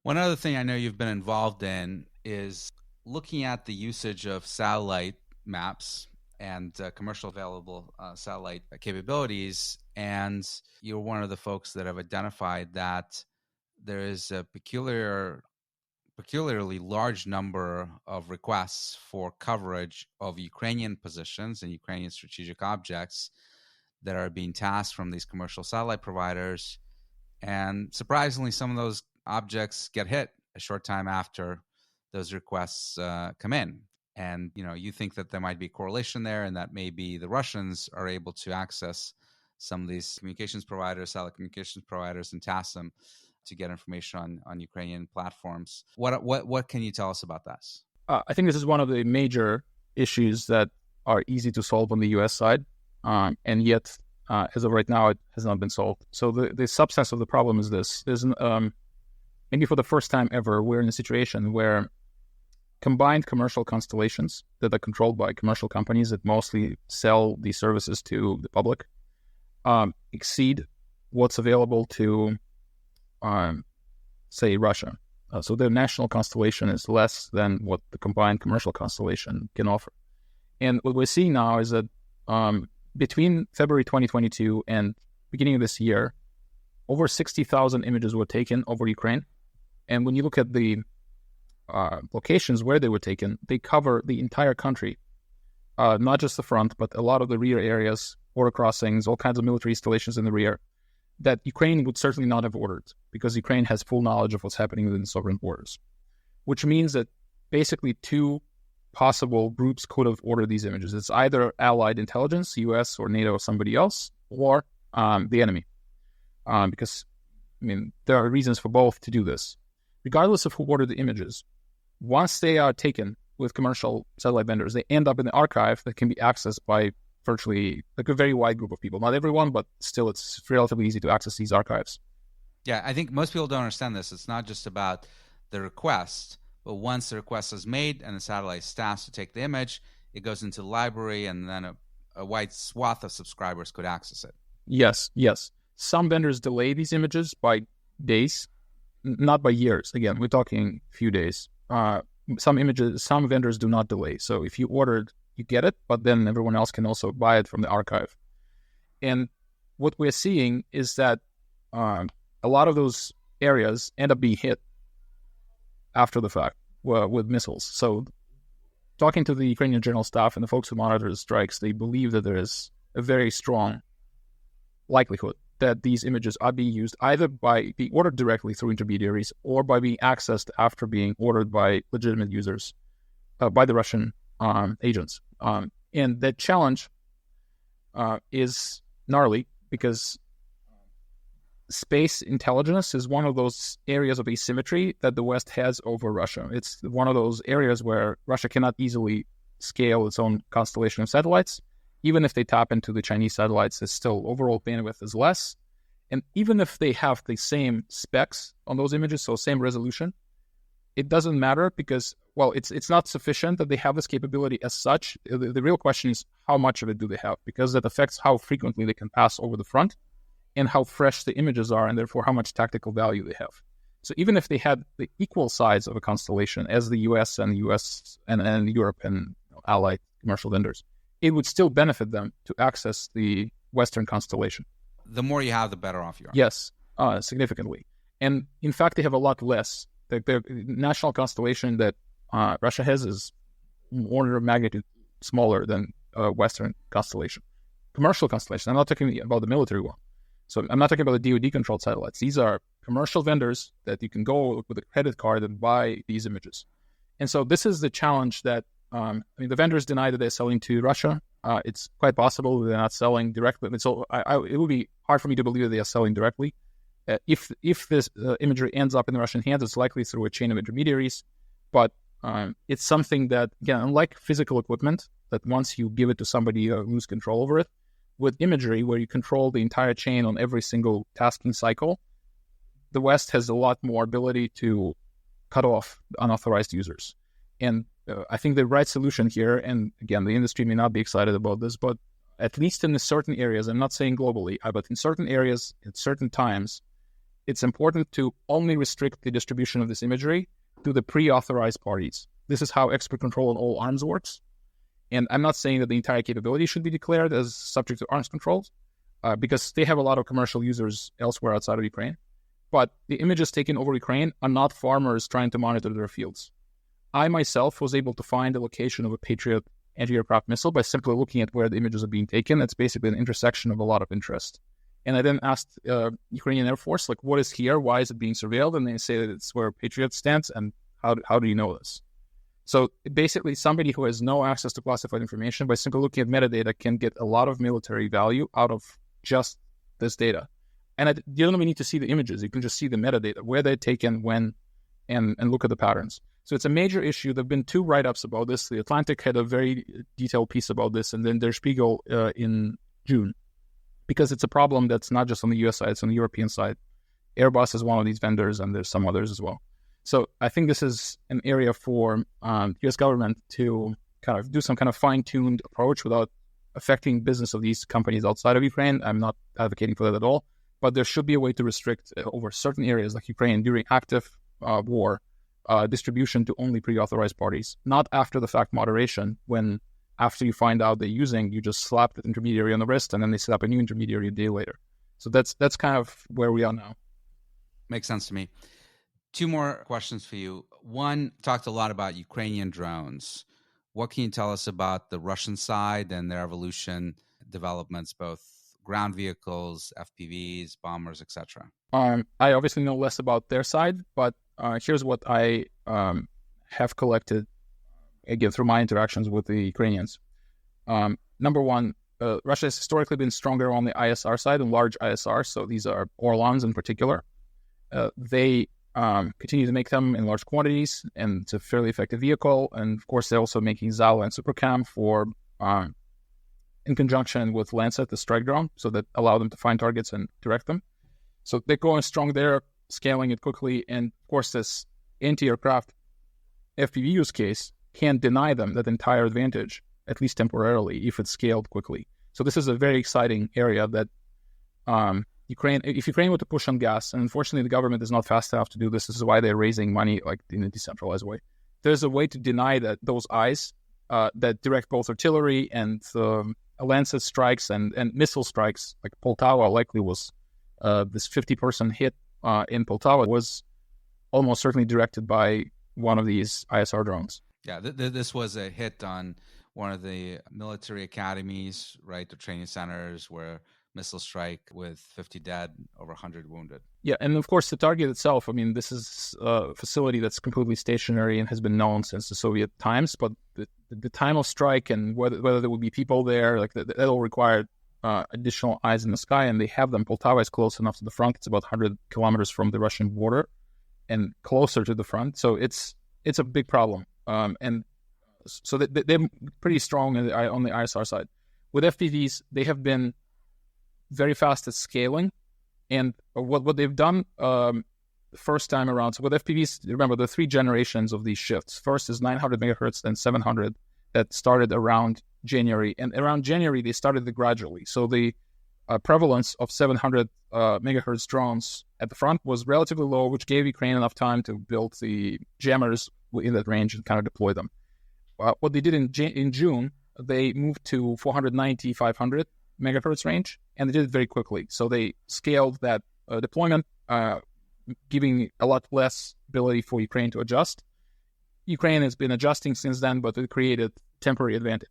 [SPEAKER 1] One other thing I know you've been involved in is looking at the usage of satellite maps and commercial available satellite capabilities. And you're one of the folks that have identified that there is a peculiarly large number of requests for coverage of Ukrainian positions and Ukrainian strategic objects that are being tasked from these commercial satellite providers. And surprisingly, some of those objects get hit a short time after those requests come in. And, you think that there might be a correlation there, and that maybe the Russians are able to access some of these communications providers, satellite communications providers, and task them to get information on Ukrainian platforms. What can you tell us about this?
[SPEAKER 2] I think this is one of the major issues that are easy to solve on the U.S. side, and yet, as of right now, it has not been solved. So the substance of the problem is this. There's maybe for the first time ever, we're in a situation where combined commercial constellations that are controlled by commercial companies that mostly sell these services to the public exceed what's available to, say, Russia. So their national constellation is less than what the combined commercial constellation can offer. And what we're seeing now is that between February 2022 and beginning of this year, over 60,000 images were taken over Ukraine. And when you look at the locations where they were taken, they cover the entire country, not just the front, but a lot of the rear areas, border crossings, all kinds of military installations in the rear that Ukraine would certainly not have ordered because Ukraine has full knowledge of what's happening within the sovereign borders, which means that basically two possible groups could have ordered these images. It's either allied intelligence, US or NATO or somebody else, or the enemy. because, there are reasons for both to do this. Regardless of who ordered the images, once they are taken with commercial satellite vendors, they end up in the archive that can be accessed by virtually a very wide group of people. Not everyone, but still it's relatively easy to access these archives.
[SPEAKER 1] Yeah, I think most people don't understand this. It's not just about the request, but once the request is made and the satellite is tasked to take the image, it goes into the library, and then a wide swath of subscribers could access it.
[SPEAKER 2] Yes. Some vendors delay these images by days, not by years. Again, we're talking few days. Some vendors do not delay. So if you ordered, you get it, but then everyone else can also buy it from the archive. And what we're seeing is that a lot of those areas end up being hit after the fact with missiles. So talking to the Ukrainian general staff and the folks who monitor the strikes, they believe that there is a very strong likelihood that these images are being used either by being ordered directly through intermediaries or by being accessed after being ordered by legitimate users, by the Russian agents. And that challenge is gnarly because space intelligence is one of those areas of asymmetry that the West has over Russia. It's one of those areas where Russia cannot easily scale its own constellation of satellites. Even if they tap into the Chinese satellites, it's still overall bandwidth is less. And even if they have the same specs on those images, so same resolution, it doesn't matter because, well, it's not sufficient that they have this capability as such. The real question is how much of it do they have, because that affects how frequently they can pass over the front and how fresh the images are, and therefore how much tactical value they have. So even if they had the equal size of a constellation as the US and Europe and allied commercial vendors, it would still benefit them to access the Western constellation.
[SPEAKER 1] The more you have, the better off you are.
[SPEAKER 2] Yes, significantly. And in fact, they have a lot less. The national constellation that Russia has is order of magnitude smaller than a Western constellation. Commercial constellation, I'm not talking about the military one. So I'm not talking about the DoD-controlled satellites. These are commercial vendors that you can go with a credit card and buy these images. And so this is the challenge that, the vendors deny that they're selling to Russia. It's quite possible they're not selling directly. And so it would be hard for me to believe that they are selling directly. If this imagery ends up in the Russian hands, it's likely through a chain of intermediaries. But it's something that, again, unlike physical equipment, that once you give it to somebody, you lose control over it. With imagery, where you control the entire chain on every single tasking cycle, the West has a lot more ability to cut off unauthorized users. And I think the right solution here, and again, the industry may not be excited about this, but at least in certain areas, I'm not saying globally, but in certain areas, at certain times, it's important to only restrict the distribution of this imagery to the pre-authorized parties. This is how export control on all arms works. And I'm not saying that the entire capability should be declared as subject to arms controls, because they have a lot of commercial users elsewhere outside of Ukraine. But the images taken over Ukraine are not farmers trying to monitor their fields. I myself was able to find the location of a Patriot anti-aircraft missile by simply looking at where the images are being taken. It's basically an intersection of a lot of interest. And I then asked Ukrainian Air Force, like, what is here? Why is it being surveilled? And they say that it's where Patriot stands. And how do you know this? So basically, somebody who has no access to classified information, by simply looking at metadata, can get a lot of military value out of just this data. And you don't even need to see the images. You can just see the metadata, where they're taken, when, and look at the patterns. So it's a major issue. There have been 2 write-ups about this. The Atlantic had a very detailed piece about this, and then Der Spiegel in June, because it's a problem that's not just on the US side, it's on the European side. Airbus is one of these vendors, and there's some others as well. So I think this is an area for the US government to kind of do some kind of fine-tuned approach without affecting business of these companies outside of Ukraine. I'm not advocating for that at all, but there should be a way to restrict over certain areas like Ukraine during active war distribution to only pre-authorized parties, not after the fact moderation, when after you find out they're using, you just slap the intermediary on the wrist and then they set up a new intermediary a day later. So that's kind of where we are now.
[SPEAKER 1] Makes sense to me. 2 more questions for you. One, talked a lot about Ukrainian drones. What can you tell us about the Russian side and their evolution developments, both ground vehicles, FPVs, bombers, etc.?
[SPEAKER 2] I obviously know less about their side, but here's what I have collected, again, through my interactions with the Ukrainians. Number one, Russia has historically been stronger on the ISR side and large ISR. So these are Orlans in particular. They continue to make them in large quantities, and it's a fairly effective vehicle. And of course, they're also making Zala and Supercam for in conjunction with Lancet, the strike drone, so that allow them to find targets and direct them. So they're going strong there, scaling it quickly. And of course, this anti-aircraft FPV use case can't deny them that entire advantage, at least temporarily, if it's scaled quickly. So this is a very exciting area that if Ukraine were to push on gas, and unfortunately the government is not fast enough to do this, this is why they're raising money like in a decentralized way. There's a way to deny that those eyes that direct both artillery and Lancet strikes and missile strikes, like Poltava likely was this 50-person hit in Poltava was almost certainly directed by one of these ISR drones.
[SPEAKER 1] Yeah, this was a hit on one of the military academies, right? The training centers where missile strike with 50 dead, over 100 wounded.
[SPEAKER 2] Yeah, and of course the target itself, I mean, this is a facility that's completely stationary and has been known since the Soviet times, but the time of strike and whether there will be people there, like that'll require additional eyes in the sky, and they have them. Poltava is close enough to the front. It's about 100 kilometers from the Russian border and closer to the front. So it's a big problem. And so they're pretty strong on the ISR side. With FPVs, they have been very fast at scaling. And what they've done the first time around, so with FPVs, remember the three generations of these shifts. First is 900 megahertz, then 700 that started around January. And around January, they started gradually. So the prevalence of 700 megahertz drones at the front was relatively low, which gave Ukraine enough time to build the jammers in that range and kind of deploy them. What they did in June, they moved to 490, 500 megahertz range, and they did it very quickly. So they scaled that deployment, giving a lot less ability for Ukraine to adjust. Ukraine has been adjusting since then, but it created temporary advantage.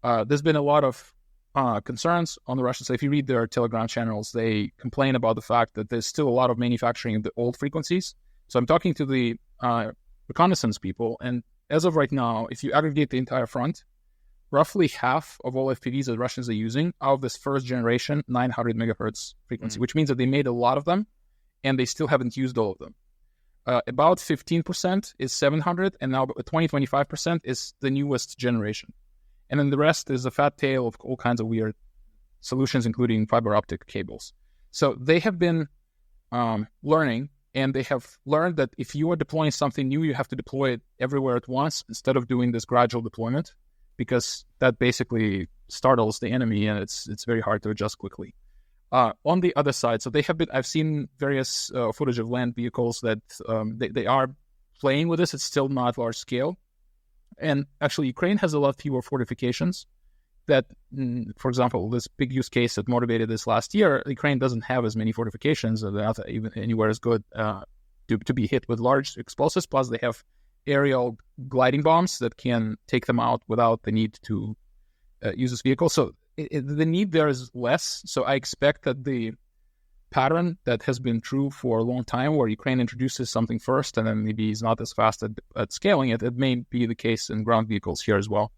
[SPEAKER 2] There's been a lot of concerns on the Russian side. If you read their Telegram channels, they complain about the fact that there's still a lot of manufacturing of the old frequencies. So I'm talking to the Reconnaissance people, and as of right now, if you aggregate the entire front, roughly half of all FPVs that Russians are using out of this first generation 900 megahertz frequency, which means that they made a lot of them, and they still haven't used all of them. About 15% is 700, and now 20-25% is the newest generation. And then the rest is a fat tail of all kinds of weird solutions, including fiber optic cables. So they have been learning, and they have learned that if you are deploying something new, you have to deploy it everywhere at once instead of doing this gradual deployment, because that basically startles the enemy, and it's very hard to adjust quickly. On the other side, so I've seen various footage of land vehicles that they are playing with this. It's still not large scale. And actually, Ukraine has a lot fewer fortifications that, for example, this big use case that motivated this last year, Ukraine doesn't have as many fortifications. They're not even anywhere as good to be hit with large explosives. Plus, they have aerial gliding bombs that can take them out without the need to use this vehicle. So the need there is less. So I expect that the pattern that has been true for a long time, where Ukraine introduces something first and then maybe is not as fast at scaling it, it may be the case in ground vehicles here as well.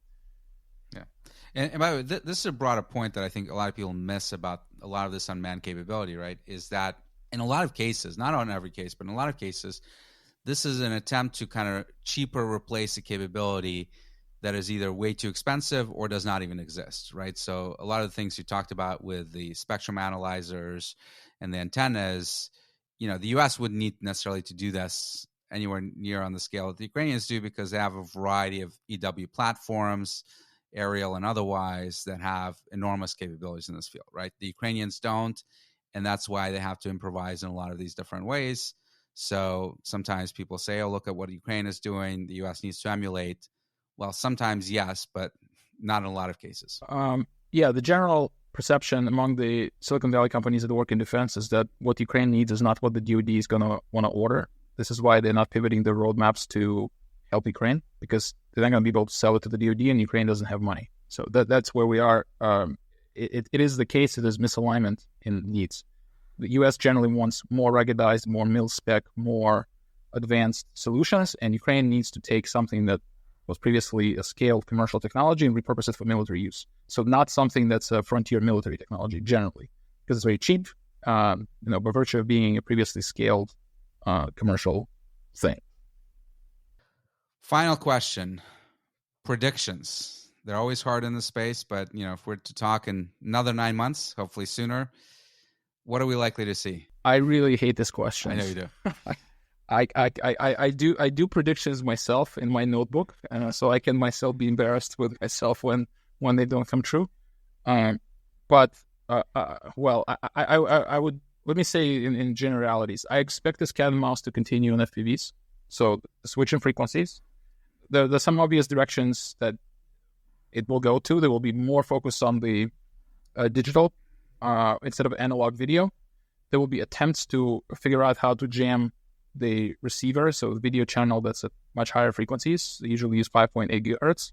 [SPEAKER 1] Yeah. And by the way, this is a broader point that I think a lot of people miss about a lot of this unmanned capability, right? Is that in a lot of cases, not on every case, but in a lot of cases, this is an attempt to kind of cheaper replace a capability that is either way too expensive or does not even exist, right? So a lot of the things you talked about with the spectrum analyzers and the antennas, the U.S. wouldn't need necessarily to do this anywhere near on the scale that the Ukrainians do, because they have a variety of EW platforms, aerial and otherwise, that have enormous capabilities in this field, right? The Ukrainians don't, and that's why they have to improvise in a lot of these different ways. So sometimes people say, oh, look at what Ukraine is doing, the U.S. needs to emulate. Well, sometimes yes, but not in a lot of cases.
[SPEAKER 2] The general perception among the Silicon Valley companies that work in defense is that what Ukraine needs is not what the DoD is going to want to order. This is why they're not pivoting their roadmaps to help Ukraine, because they're not going to be able to sell it to the DoD, and Ukraine doesn't have money. So that's where we are. It is the case that there's misalignment in needs. The U.S. generally wants more ruggedized, more mil-spec, more advanced solutions, and Ukraine needs to take something that was previously a scaled commercial technology and repurpose it for military use. So not something that's a frontier military technology generally, because it's very cheap, by virtue of being a previously scaled commercial thing.
[SPEAKER 1] Final question. Predictions. They're always hard in the space, but if we're to talk in another 9 months, hopefully sooner, what are we likely to see?
[SPEAKER 2] I really hate this question.
[SPEAKER 1] I know you do.
[SPEAKER 2] I do predictions myself in my notebook, so I can myself be embarrassed with myself when they don't come true. I would, let me say in generalities, I expect this cat and mouse to continue on FPVs. So the switch in frequencies. There's some obvious directions that it will go to. There will be more focus on the digital instead of analog video. There will be attempts to figure out how to jam the receiver, so the video channel that's at much higher frequencies. They usually use 5.8 gigahertz.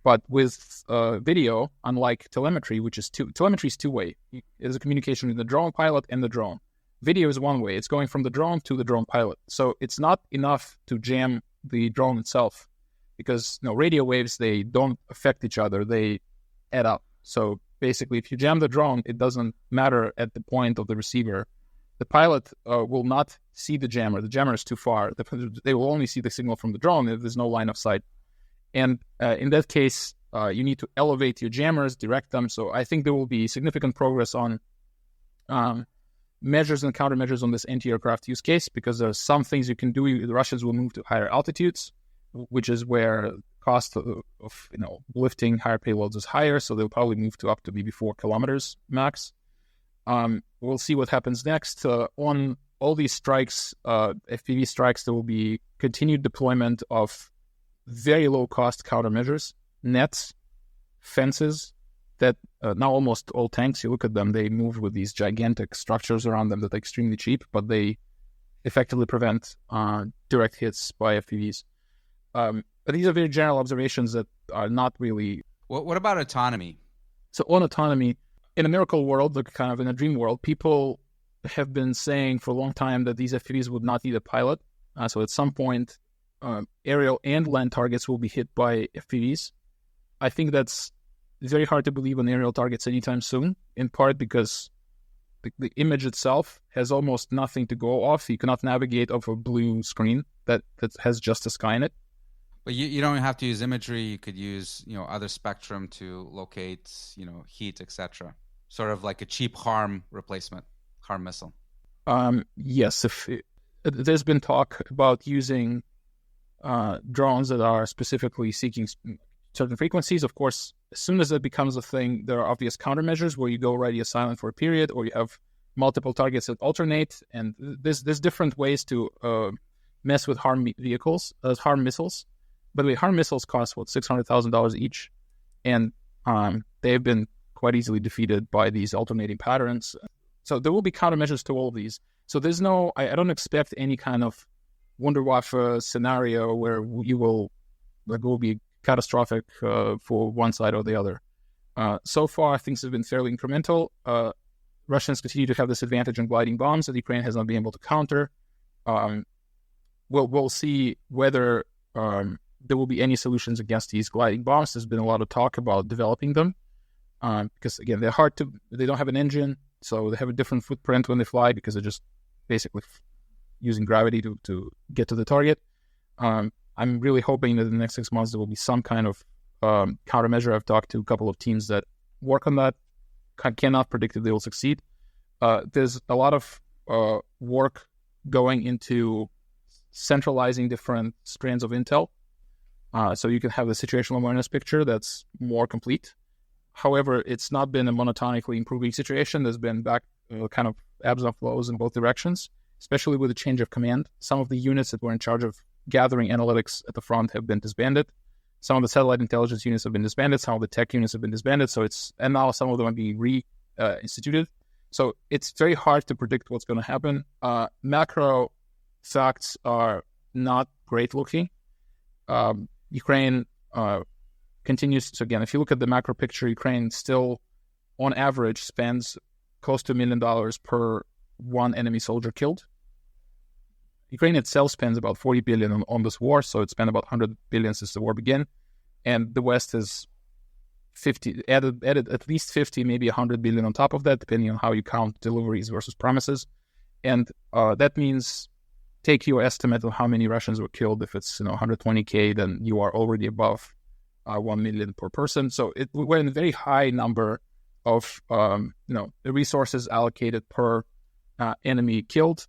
[SPEAKER 2] But with video, unlike telemetry, which is telemetry is two-way. It is a communication with the drone pilot and the drone. Video is one way. It's going from the drone to the drone pilot. So it's not enough to jam the drone itself, because radio waves, they don't affect each other. They add up. So basically, if you jam the drone, it doesn't matter at the point of the receiver. The pilot will not see the jammer. The jammer is too far. They will only see the signal from the drone if there's no line of sight. And in that case, you need to elevate your jammers, direct them. So I think there will be significant progress on measures and countermeasures on this anti-aircraft use case, because there are some things you can do. The Russians will move to higher altitudes, which is where cost of lifting higher payloads is higher. So they'll probably move to up to maybe 4 kilometers max. We'll see what happens next. On all these strikes, FPV strikes, there will be continued deployment of very low-cost countermeasures, nets, fences, that now almost all tanks, you look at them, they move with these gigantic structures around them that are extremely cheap, but they effectively prevent direct hits by FPVs. But these are very general observations that are not really...
[SPEAKER 1] What about autonomy?
[SPEAKER 2] So on autonomy, in a miracle world, like kind of in a dream world, people have been saying for a long time that these FPVs would not need a pilot. So at some point, aerial and land targets will be hit by FPVs. I think that's very hard to believe on aerial targets anytime soon, in part because the image itself has almost nothing to go off. You cannot navigate off a blue screen that has just a sky in it.
[SPEAKER 1] But you don't have to use imagery. You could use other spectrum to locate heat, etc. Sort of like a cheap harm missile.
[SPEAKER 2] Yes, there's been talk about using drones that are specifically seeking certain frequencies. Of course, as soon as that becomes a thing, there are obvious countermeasures where you go radio silent for a period, or you have multiple targets that alternate. And there's different ways to mess with harm missiles. By the way, harm missiles cost $600,000 each, and they've been quite easily defeated by these alternating patterns. So there will be countermeasures to all of these. So there's I don't expect any kind of Wunderwaffe scenario where you will be catastrophic for one side or the other. So far, things have been fairly incremental. Russians continue to have this advantage in gliding bombs that Ukraine has not been able to counter. We'll see whether there will be any solutions against these gliding bombs. There's been a lot of talk about developing them because, again, they don't have an engine, so they have a different footprint when they fly because they're just basically using gravity to get to the target. I'm really hoping that in the next 6 months there will be some kind of countermeasure. I've talked to a couple of teams that work on that. Cannot predict if they will succeed. There's a lot of work going into centralizing different strands of intel. So you can have the situational awareness picture that's more complete. However, it's not been a monotonically improving situation. There's been kind of ebbs and flows in both directions, especially with the change of command. Some of the units that were in charge of gathering analytics at the front have been disbanded. Some of the satellite intelligence units have been disbanded. Some of the tech units have been disbanded. And now some of them are being reinstituted. So it's very hard to predict what's going to happen. Macro facts are not great looking. Ukraine continues to, again, if you look at the macro picture, Ukraine still, on average, spends close to $1 million per one enemy soldier killed. Ukraine itself spends about 40 billion on this war, so it spent about 100 billion since the war began, and the West has added at least 50, maybe 100 billion on top of that, depending on how you count deliveries versus promises. And that means take your estimate of how many Russians were killed. If it's 120K, then you are already above 1 million per person. So we're in a very high number of the resources allocated per enemy killed,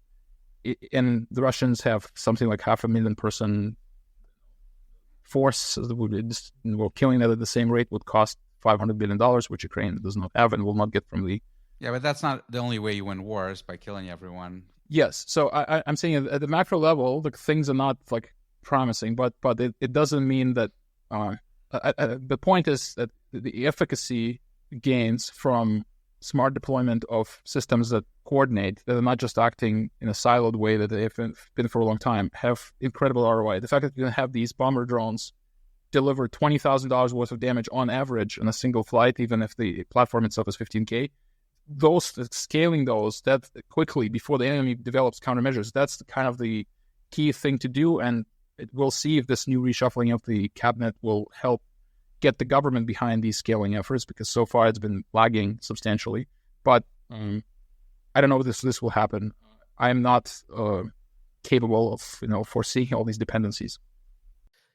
[SPEAKER 2] and the Russians have something like 500,000 person force. Well, killing that at the same rate would cost $500 billion, which Ukraine does not have and will not get from the.
[SPEAKER 1] Yeah, but that's not the only way you win wars, by killing everyone.
[SPEAKER 2] Yes, so I'm saying at the macro level, the things are not like promising, but it doesn't mean that. The point is that the efficacy gains from smart deployment of systems that coordinate, that are not just acting in a siloed way that they have been for a long time, have incredible ROI. The fact that you can have these bomber drones deliver $20,000 worth of damage on average on a single flight, even if the platform itself is 15K, scaling those that quickly before the enemy develops countermeasures, that's kind of the key thing to do. And we'll see if this new reshuffling of the cabinet will help get the government behind these scaling efforts, because so far it's been lagging substantially. But I don't know if this will happen. I'm not capable of foreseeing all these dependencies.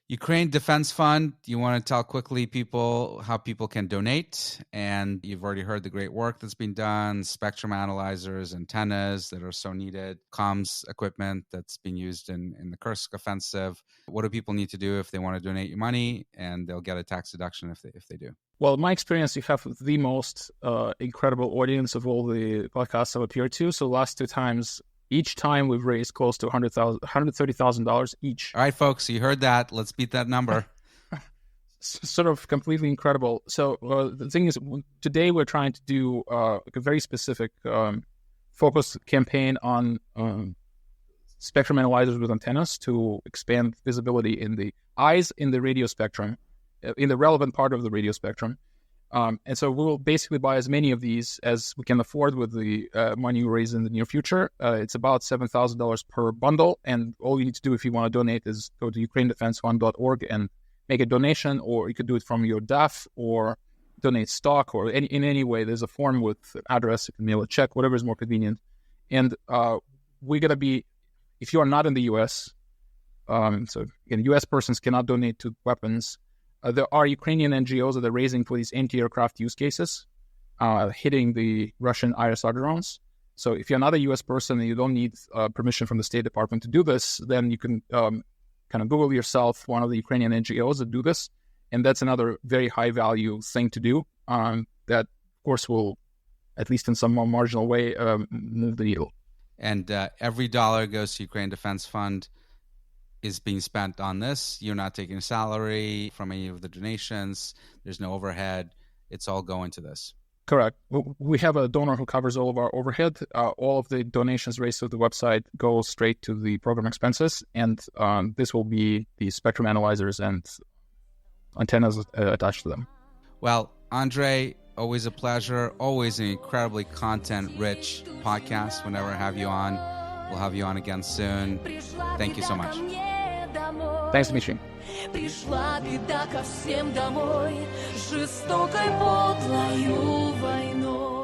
[SPEAKER 1] Ukraine Defense Fund, you want to tell quickly people how people can donate? And you've already heard the great work that's been done, spectrum analyzers, antennas that are so needed, comms equipment that's being used in the Kursk offensive. What do people need to do if they want to donate you money? And they'll get a tax deduction if they do. Well,
[SPEAKER 2] in my experience, you have the most incredible audience of all the podcasts I've appeared to. So last two times, each time we've raised close to $130,000 each.
[SPEAKER 1] All right, folks, you heard that. Let's beat that number.
[SPEAKER 2] Sort of completely incredible. So the thing is, today we're trying to do a very specific focused campaign on spectrum analyzers with antennas to expand visibility in the eyes in the radio spectrum, in the relevant part of the radio spectrum. And so we'll basically buy as many of these as we can afford with the money we raise in the near future. It's about $7,000 per bundle. And all you need to do if you want to donate is go to ukrainedefensefund.org and make a donation, or you could do it from your DAF or donate stock, or in any way. There's a form with an address. You can mail a check, whatever is more convenient. And we're going to be, if you are not in the U.S., so again, U.S. persons cannot donate to weapons. There are Ukrainian NGOs that are raising for these anti-aircraft use cases, hitting the Russian ISR drones. So if you're not a U.S. person and you don't need permission from the State Department to do this, then you can kind of Google yourself one of the Ukrainian NGOs that do this. And that's another very high-value thing to do that, of course, will, at least in some more marginal way, move the needle.
[SPEAKER 1] And every dollar goes to Ukraine Defense Fund is being spent on this. You're not taking a salary from any of the donations. There's no overhead. It's all going to this.
[SPEAKER 2] Correct. We have a donor who covers all of our overhead. All of the donations raised through the website go straight to the program expenses. And this will be the spectrum analyzers and antennas attached to them.
[SPEAKER 1] Well, Andrey, always a pleasure. Always an incredibly content-rich podcast. Whenever I have you on, we'll have you on again soon. Thank you so much.
[SPEAKER 2] Thanks, Dmitri.
[SPEAKER 3] Пришла беда ко всем домой, жестокой подлою войной.